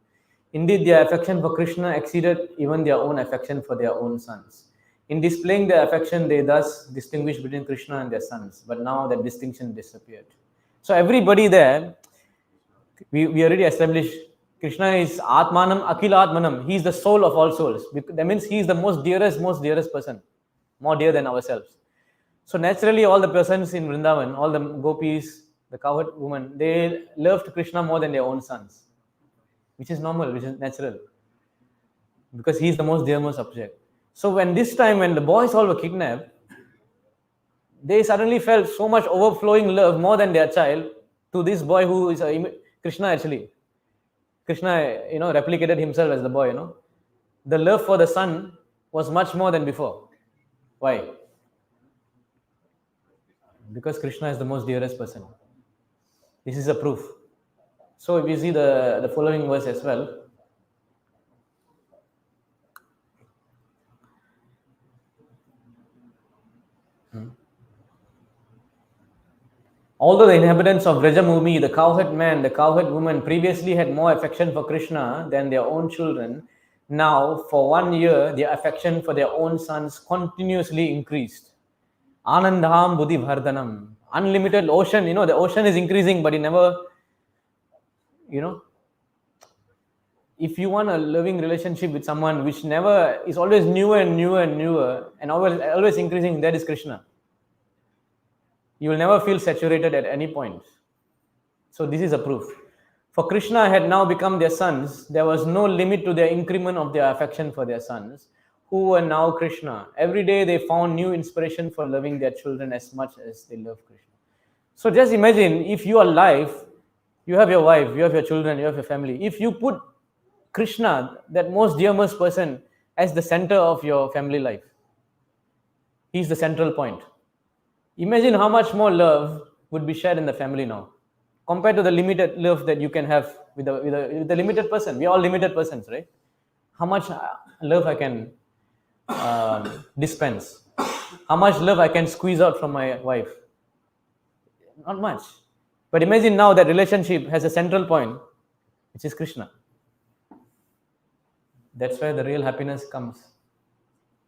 Indeed, their affection for Krishna exceeded even their own affection for their own sons. In displaying their affection, they thus distinguished between Krishna and their sons. But now that distinction disappeared. So everybody there, we already established Krishna is Atmanam Akila Atmanam. He is the soul of all souls. That means he is the most dearest person, more dear than ourselves. So naturally, all the persons in Vrindavan, all the gopis, the cowherd women, they loved Krishna more than their own sons, which is normal, which is natural, because he is the most dearest object. So when the boys all were kidnapped, they suddenly felt so much overflowing love more than their child to this boy who is Krishna actually. Krishna, replicated himself as the boy, The love for the son was much more than before. Why? Because Krishna is the most dearest person. This is a proof. So if you see the following verse as well. Although the inhabitants of Vrajamumi, the cowherd man, the cowherd woman, previously had more affection for Krishna than their own children, now for 1 year their affection for their own sons continuously increased. Anandham Buddhi Bhardanam. Unlimited ocean, the ocean is increasing, but it never, if you want a loving relationship with someone which never is always newer and newer and newer and always increasing, that is Krishna. You will never feel saturated at any point. So this is a proof. For Krishna had now become their sons, there was no limit to their increment of their affection for their sons, who were now Krishna. Every day they found new inspiration for loving their children as much as they love Krishna. So just imagine if you are alive, you have your wife, you have your children, you have your family. If you put Krishna, that most dearest person, as the center of your family life, he's the central point. Imagine how much more love would be shared in the family now compared to the limited love that you can have with the limited person. We are all limited persons, right? How much love I can dispense, how much love I can squeeze out from my wife. Not much. But imagine now that relationship has a central point, which is Krishna. That's where the real happiness comes.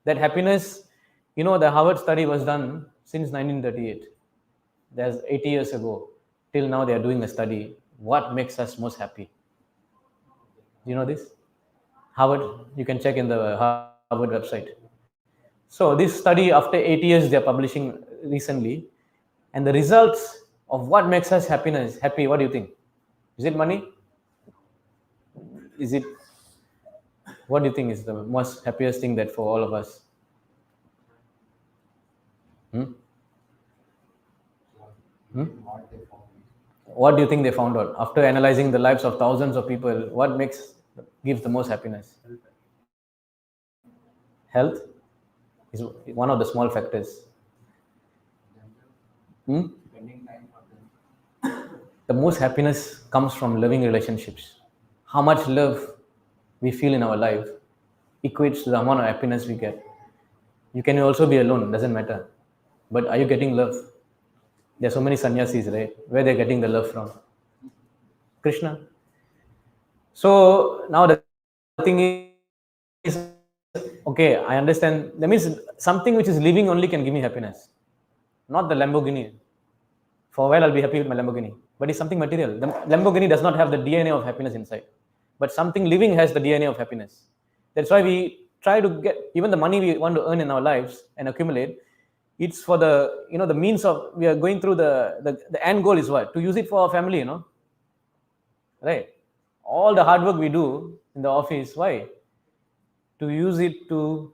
That happiness, the Harvard study was done since 1938. That's 80 years ago. Till now, they are doing a study. What makes us most happy? Do you know this? Harvard, you can check in the Harvard website. So, this study, after 80 years, they are publishing recently. And the results of what makes us happy, what do you think? Is it money? Is it, what do you think is the most happiest thing that for all of us? What they found. What do you think they found out after analyzing the lives of thousands of people? What gives the most happiness? Health is one of the small factors. Spending time for them. The most happiness comes from loving relationships. How much love we feel in our life equates to the amount of happiness we get. You can also be alone, doesn't matter. But are you getting love? There are so many sannyasis, right? Where they're getting the love from? Krishna. So now the thing is, okay, I understand. That means something which is living only can give me happiness, not the Lamborghini. For a while, I'll be happy with my Lamborghini, but it's something material. The Lamborghini does not have the DNA of happiness inside, but something living has the DNA of happiness. That's why we try to get even the money we want to earn in our lives and accumulate. It's for the the means of we are going through the end goal is what? To use it for our family, right? All the hard work we do in the office, why? To use it to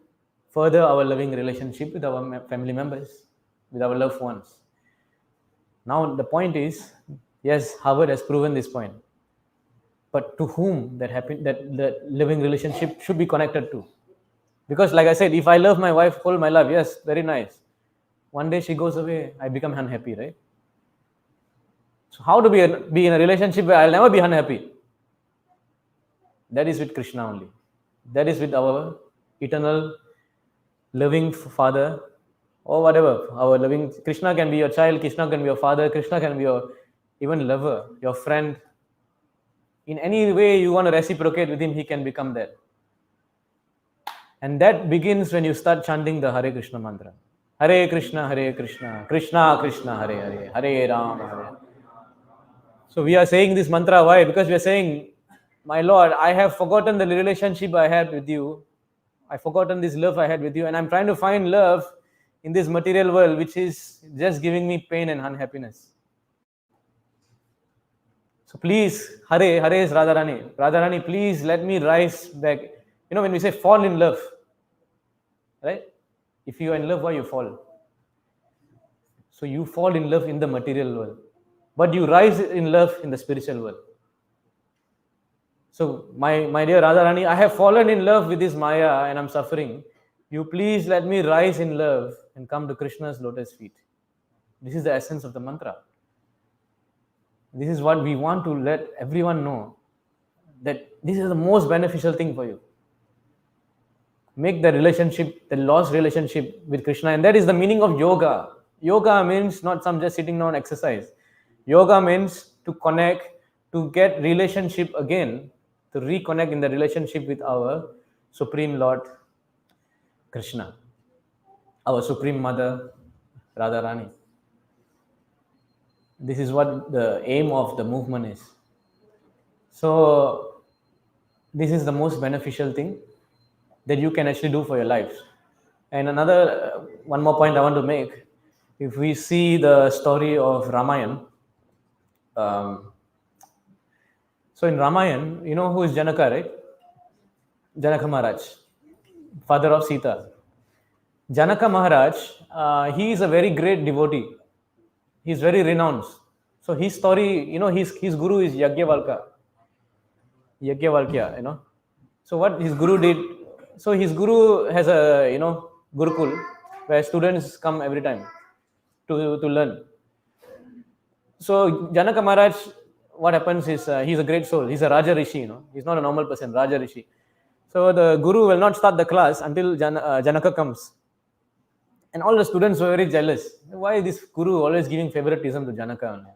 further our loving relationship with our family members, with our loved ones. Now the point is, yes, Harvard has proven this point, but to whom that living relationship should be connected to? Because, like I said, if I love my wife whole my life, yes, very nice. One day she goes away, I become unhappy, right? So how to be in a relationship where I'll never be unhappy? That is with Krishna only. That is with our eternal loving Father, or whatever. Our loving Krishna can be your child, Krishna can be your father, Krishna can be your even lover, your friend. In any way you want to reciprocate with him, he can become that. And that begins when you start chanting the Hare Krishna mantra. Hare Krishna, Krishna Krishna, Hare Hare, Hare Rama, Hare. So we are saying this mantra, why? Because we are saying, my Lord, I have forgotten the relationship I had with you. I've forgotten this love I had with you, and I'm trying to find love in this material world, which is just giving me pain and unhappiness. So please, Hare is Radharani. Radharani, please let me rise back. When we say fall in love, right? If you are in love, why you fall? So you fall in love in the material world, but you rise in love in the spiritual world. So my dear Radharani, I have fallen in love with this Maya and I'm suffering. You please let me rise in love and come to Krishna's lotus feet. This is the essence of the mantra. This is what we want to let everyone know, that this is the most beneficial thing for you. Make the relationship, the lost relationship with Krishna, and that is the meaning of yoga. Yoga means not some just sitting down exercise. Yoga means to connect, to get relationship again, to reconnect in the relationship with our Supreme Lord Krishna, our Supreme Mother Radharani. This is what the aim of the movement is. So this is the most beneficial thing that you can actually do for your life. And another one more point I want to make, if we see the story of Ramayana, so in Ramayana, you know who is Janaka, right? Janaka Maharaj. father of Sita. Janaka Maharaj, he is a very great devotee. He is very renowned. So his story, his guru is Yajnavalkya. So what his guru did, so his guru has a, Gurukul, where students come every time to learn. So Janaka Maharaj, what happens is, he's a great soul. He's a Raja Rishi, He's not a normal person, Raja Rishi. So the guru will not start the class until Janaka comes. And all the students were very jealous. Why this guru always giving favoritism to Janaka?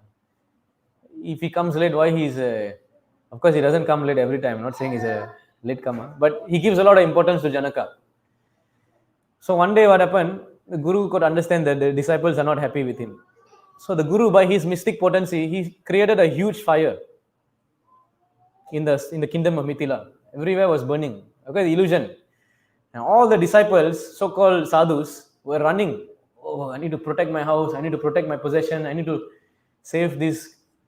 If he comes late, why he's of course he doesn't come late every time. I'm not saying he's a late comer, but he gives a lot of importance to Janaka. So one day what happened, the guru could understand that the disciples are not happy with him. So the guru, by his mystic potency, he created a huge fire in the kingdom of Mithila. Everywhere was burning. Okay, the illusion. And all the disciples, so-called sadhus, were running. Oh, I need to protect my house. I need to protect my possession. I need to save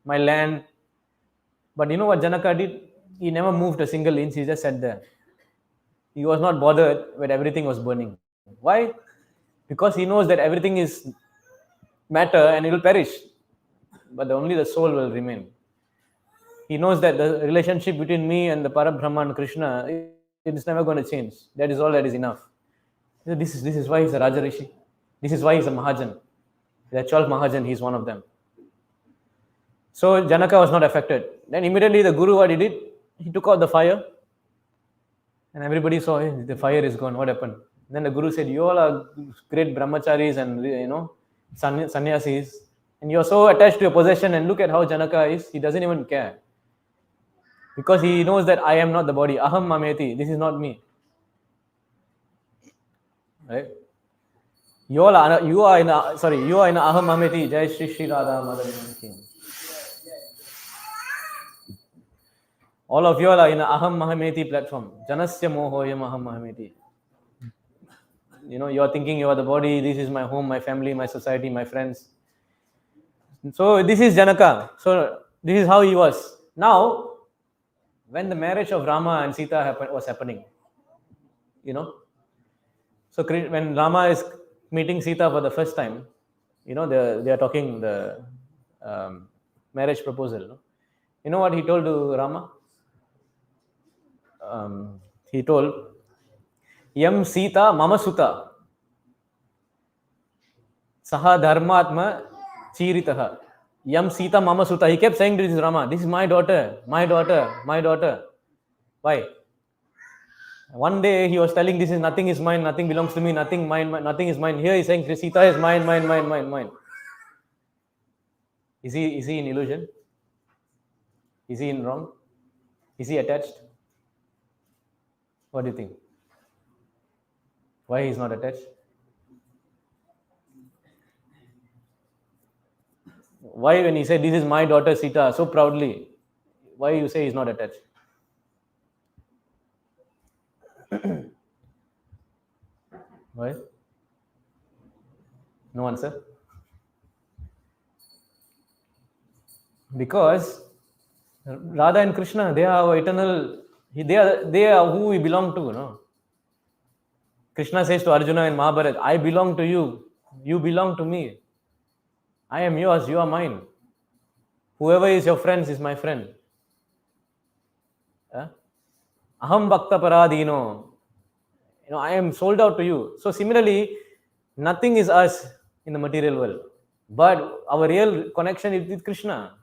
my land. But you know what Janaka did? He never moved a single inch. He just sat there. He was not bothered when everything was burning. Why? Because he knows that everything is matter and it will perish. But only the soul will remain. He knows that the relationship between me and the Parabrahman Krishna, it is never going to change. That is all that is enough. This is why he's a Raja Rishi. This is why he's a Mahajan. There are 12 Mahajan, he's one of them. So Janaka was not affected. Then immediately the Guru, what he did, he took out the fire. And everybody saw, hey, the fire is gone. What happened? Then the Guru said, you all are great brahmacharis and, sannyasis. And you're so attached to your possession, and look at how Janaka is. He doesn't even care. Because he knows that I am not the body. Aham mameti. This is not me. Right? You are in aham mameti. Jai Shri Shri Radha Madhavini. All of you are in aham mahameti platform. Janasya mohoyam aham mahameti. You are thinking you are the body. This is my home, my family, my society, my friends. So this is Janaka. So this is how he was. Now, when the marriage of Rama and Sita was happening, so when Rama is meeting Sita for the first time, they are talking the marriage proposal. You know what he told to Rama? He told, Yam Sita Mama Suta Saha Dharmatma Chiritaha. Yam Sita Mama Suta. He kept saying to this Rama, this is my daughter, my daughter, my daughter. Why? One day he was telling, this is nothing is mine, nothing belongs to me, nothing mine, nothing is mine. Here he's saying Sita is mine, mine, mine, mine, mine. Is he in illusion? Is he in wrong? Is he attached? What do you think? Why he's not attached? Why when he said, this is my daughter Sita, so proudly, why you say he's not attached? Why? No answer? Because Radha and Krishna, they are our eternal, they are who we belong to, no? Krishna says to Arjuna in Mahabharata, I belong to you, you belong to me. I am yours, you are mine. Whoever is your friend is my friend. Aham bhakta paradino. I am sold out to you. So similarly, nothing is us in the material world. But our real connection is with Krishna.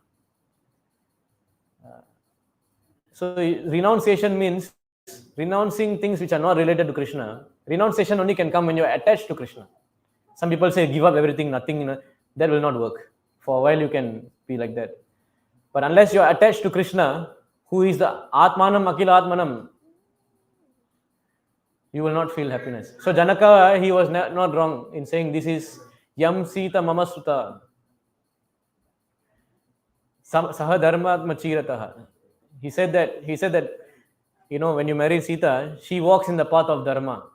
So renunciation means renouncing things which are not related to Krishna. Renunciation only can come when you are attached to Krishna. Some people say give up everything, nothing, that will not work. For a while you can be like that. But unless you are attached to Krishna, who is the Atmanam Akila Atmanam, you will not feel happiness. So Janaka, he was not wrong in saying this is Yam Sita Mama Suta Saha Dharmatma Chirataha. He said that when you marry Sita, she walks in the path of Dharma.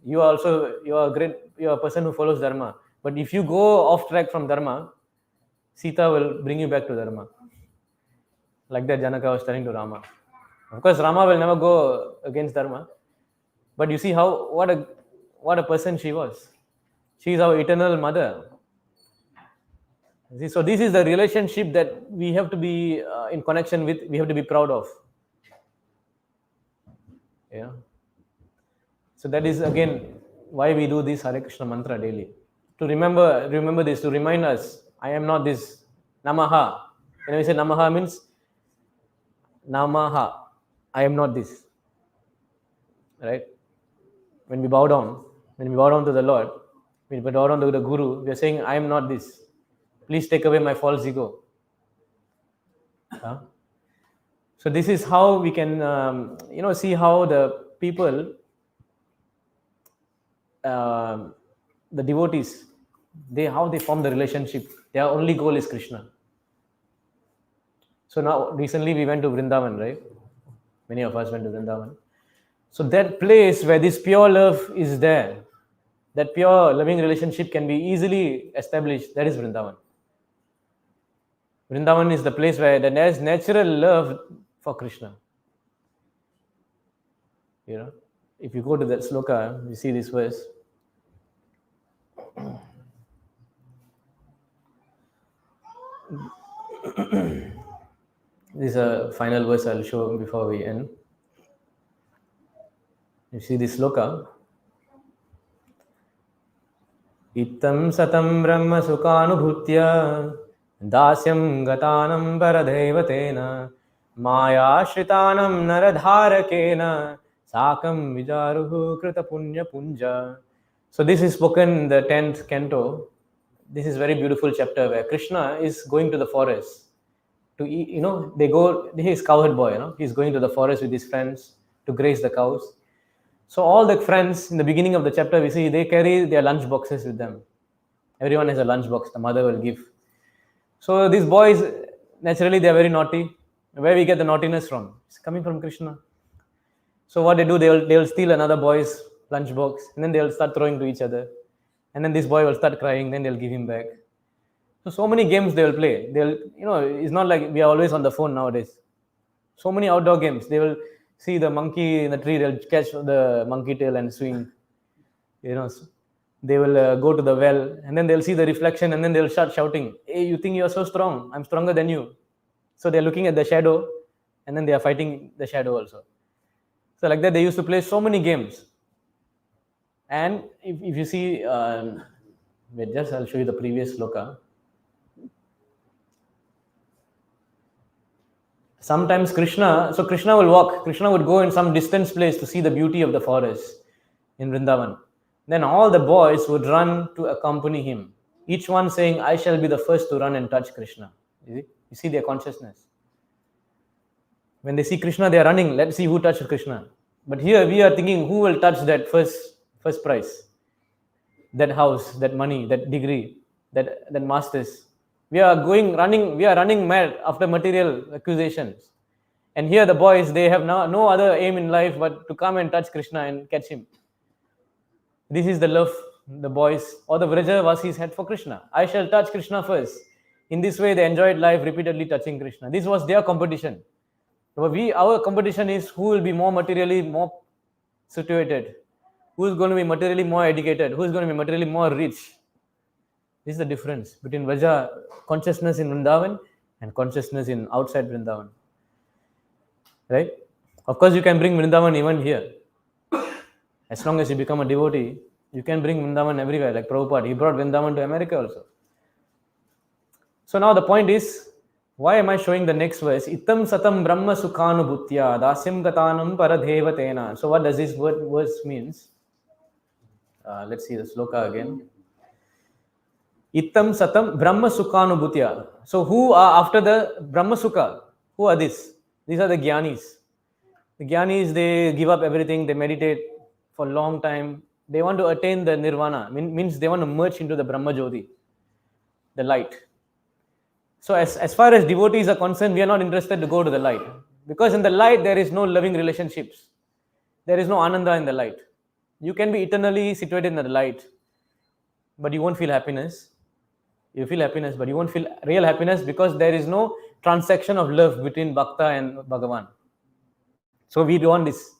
You are a person who follows Dharma. But if you go off track from Dharma, Sita will bring you back to Dharma. Like that Janaka was telling to Rama. Of course, Rama will never go against Dharma. But you see what a person she was. She is our eternal mother. See, so this is the relationship that we have to be in connection with. We have to be proud of. Yeah. So that is again why we do this Hare Krishna mantra daily. To remember this, to remind us, I am not this. Namaha. When we say Namaha means Namaha. I am not this. Right? When we bow down to the Lord, when we bow down to the Guru, we are saying, I am not this. Please take away my false ego. Huh? So this is how we can, see how the people, the devotees, how they form the relationship. Their only goal is Krishna. So now, recently we went to Vrindavan, right? Many of us went to Vrindavan. So that place where this pure love is there, that pure loving relationship can be easily established, that is Vrindavan. Vrindavan is the place where there is natural love for Krishna. If you go to that sloka, you see this verse. This is a final verse I'll show before we end. You see this sloka. Ittam satam brahma sukhanubhutya dasyam gatanam paradevatena maya shritanam naradharakena sakam vijaruhu krita punya punja. So this is spoken in the 10th canto. This is very beautiful chapter where Krishna is going to the forest to eat. He is cowherd boy. He's going to the forest with his friends to graze the cows. So all the friends in the beginning of the chapter, we see they carry their lunch boxes with them. Everyone has a lunch box. The mother will give. So these boys, naturally, they are very naughty. Where we get the naughtiness from? It's coming from Krishna. So what they do, they'll steal another boy's lunch box, and then they'll start throwing to each other. And then this boy will start crying, then they'll give him back. So many games they will play. It's not like we are always on the phone nowadays. So many outdoor games. They will see the monkey in the tree, they'll catch the monkey tail and swing. They will go to the well, and then they'll see the reflection, and then they'll start shouting, hey, you think you're so strong? I'm stronger than you. So they're looking at the shadow, and then they are fighting the shadow also. So like that, they used to play so many games. And if you see, I'll show you the previous sloka. Sometimes Krishna will walk. Krishna would go in some distant place to see the beauty of the forest in Vrindavan. Then all the boys would run to accompany him. Each one saying, I shall be the first to run and touch Krishna. You see their consciousness. When they see Krishna, they are running. Let's see who touched Krishna. But here we are thinking, who will touch that first prize? That house, that money, that degree, that masters. We are running mad after material accusations. And here the boys, they have no other aim in life but to come and touch Krishna and catch him. This is the love the boys or the Vrajavasis had for Krishna. I shall touch Krishna first. In this way, they enjoyed life repeatedly touching Krishna. This was their competition. Our competition is who will be more materially more situated, who is going to be materially more educated, who is going to be materially more rich. This is the difference between Vraja consciousness in Vrindavan and consciousness in outside Vrindavan. Right? Of course, you can bring Vrindavan even here. As long as you become a devotee, you can bring Vrindavan everywhere. Like Prabhupada, he brought Vrindavan to America also. So now the point is, why am I showing the next verse? Ittam satam brahma sukhanubhutya dasyam gatanam paradevatena. So what does this verse means? Let's see the sloka again. Ittam satam brahma sukhanubhutya. So who are after the Brahma Sukha? Who are these? These are the Gyanis. The Gyanis, they give up everything, they meditate for a long time. They want to attain the nirvana, means they want to merge into the Brahma Jyoti, the light. So as far as devotees are concerned, we are not interested to go to the light. Because in the light, there is no loving relationships. There is no ananda in the light. You can be eternally situated in the light, but you won't feel happiness. You feel happiness, but you won't feel real happiness because there is no transaction of love between Bhakta and Bhagavan. So we want this.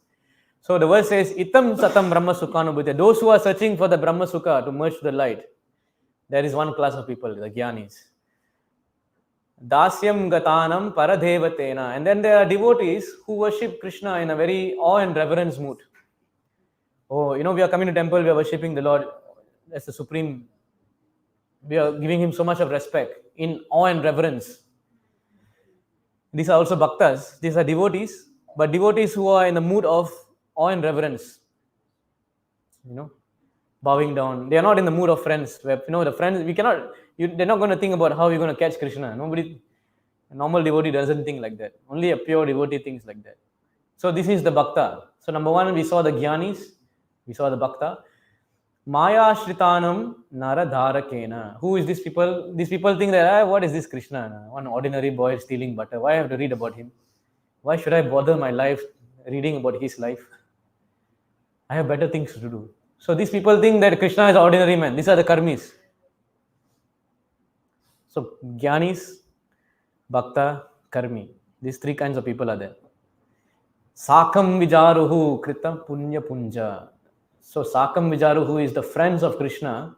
So So the verse says, Itam Satam Brahma Sukhanubhutya. Those who are searching for the Brahma Sukha to merge the light, there is one class of people, the Gyanis. Dasyam Gatanam Paradevatena. And then there are devotees who worship Krishna in a very awe and reverence mood. Oh, we are coming to temple, we are worshipping the Lord as the supreme. We are giving him so much of respect in awe and reverence. These are also bhaktas. These are devotees, but devotees who are in the mood of awe and reverence. Bowing down. They are not in the mood of friends. Where, the friends, we cannot, they're not going to think about how we're going to catch Krishna. A normal devotee doesn't think like that. Only a pure devotee thinks like that. So this is the bhakta. So number one, we saw the Gyanis. We saw the bhakta. Maya Shritanam Naradharakena. Who is these people? These people think that, what is this Krishna? One ordinary boy stealing butter. Why I have to read about him? Why should I bother my life reading about his life? I have better things to do. So these people think that Krishna is an ordinary man. These are the karmis. So Gyanis, Bhakta, Karmi. These three kinds of people are there. Sakam Vijaruhu Kritam Punya Punja. So Sakam Vijaruhu is the friends of Krishna.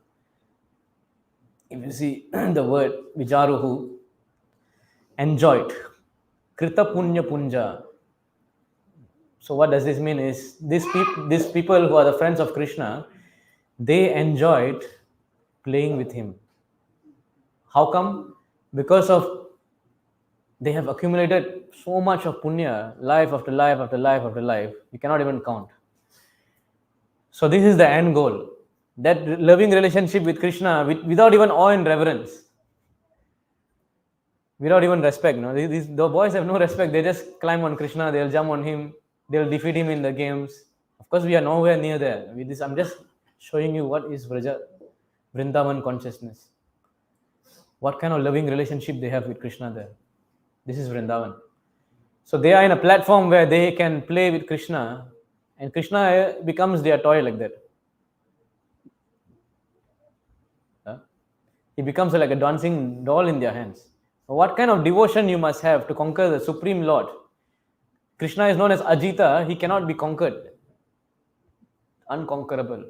If you see the word Vijaruhu, enjoyed. Krita Punya Punja. So what does this mean is, these people who are the friends of Krishna, they enjoyed playing with him. How come? Because of they have accumulated so much of punya, life after life after life after life, you cannot even count. So this is the end goal. That loving relationship with Krishna without even awe and reverence. Without even respect. The boys have no respect. They just climb on Krishna, they'll jump on him, they'll defeat him in the games. Of course, we are nowhere near there. With this, I'm just showing you what is Vrindavan consciousness. What kind of loving relationship they have with Krishna there. This is Vrindavan. So they are in a platform where they can play with Krishna, and Krishna becomes their toy like that. He becomes like a dancing doll in their hands. What kind of devotion you must have to conquer the Supreme Lord? Krishna is known as Ajita. He cannot be conquered. Unconquerable.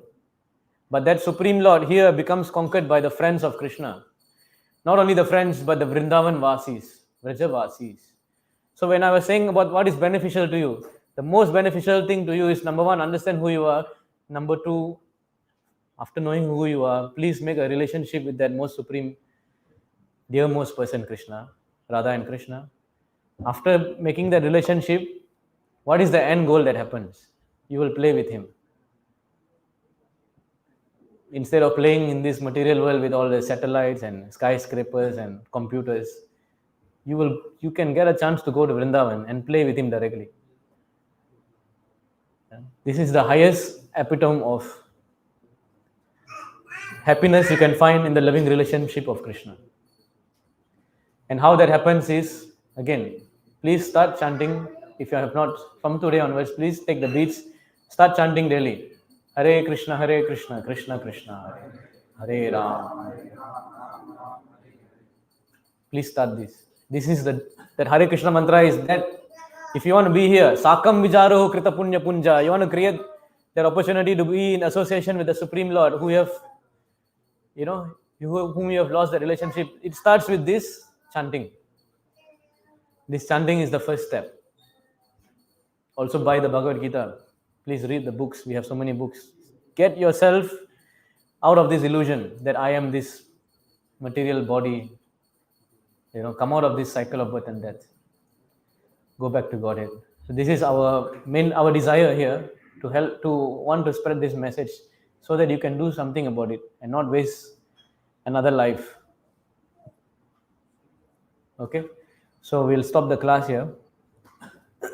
But that Supreme Lord here becomes conquered by the friends of Krishna. Not only the friends, but the Vrindavan Vasis, Vraja Vasis. So when I was saying about what is beneficial to you, the most beneficial thing to you is, number one, understand who you are. Number two, after knowing who you are, please make a relationship with that most supreme, dearmost person, Krishna, Radha and Krishna. After making that relationship, what is the end goal that happens? You will play with him. Instead of playing in this material world with all the satellites and skyscrapers and computers, you can get a chance to go to Vrindavan and play with him directly. This is the highest epitome of happiness you can find in the loving relationship of Krishna. And how that happens is, again, please start chanting. If you have not, from today onwards, please take the beats, start chanting daily. Hare Krishna, Krishna Krishna, Hare Ram. Please start this. This is that Hare Krishna mantra is that if you want to be here, Sakam Vijaroho Krita Punya Punja, you want to create that opportunity to be in association with the Supreme Lord whom you have lost the relationship. It starts with this chanting. This chanting is the first step. Also buy the Bhagavad Gita. Please read the books. We have so many books. Get yourself out of this illusion that I am this material body. Come out of this cycle of birth and death. Go back to Godhead. So this is our desire here, to want to spread this message so that you can do something about it and not waste another life. Okay? So we'll stop the class here.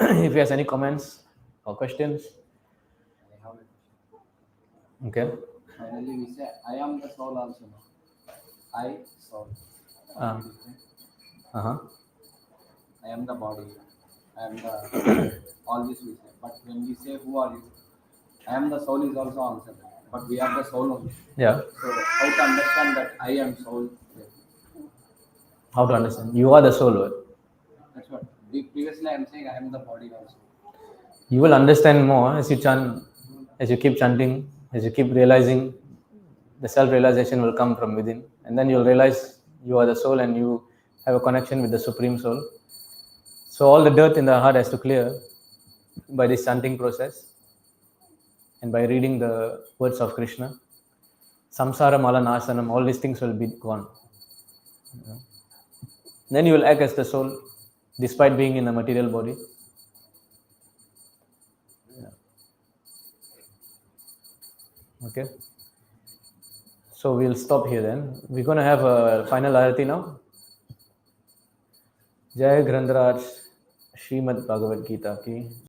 If you have any comments or questions. I have a question. Okay. Finally, we say, I am the soul also. I, soul. Uh-huh. I am the body. I am the, all this we say. But when we say, who are you? I am the soul is also answered. But we are the soul only. Yeah. So how to understand that I am soul? How to understand? You are the soul. That's what. Previously I am saying I am the body also. You will understand more as you chant, as you keep chanting, as you keep realizing. The self-realization will come from within, and then you'll realize you are the soul and you have a connection with the Supreme Soul. So all the dirt in the heart has to clear by this chanting process and by reading the words of Krishna. Samsara mala nasanam, all these things will be gone. Then you will act as the soul despite being in a material body. Okay. So we'll stop here then. We're going to have a final arati now. Jai Grandraj Srimad Bhagavad Gita ki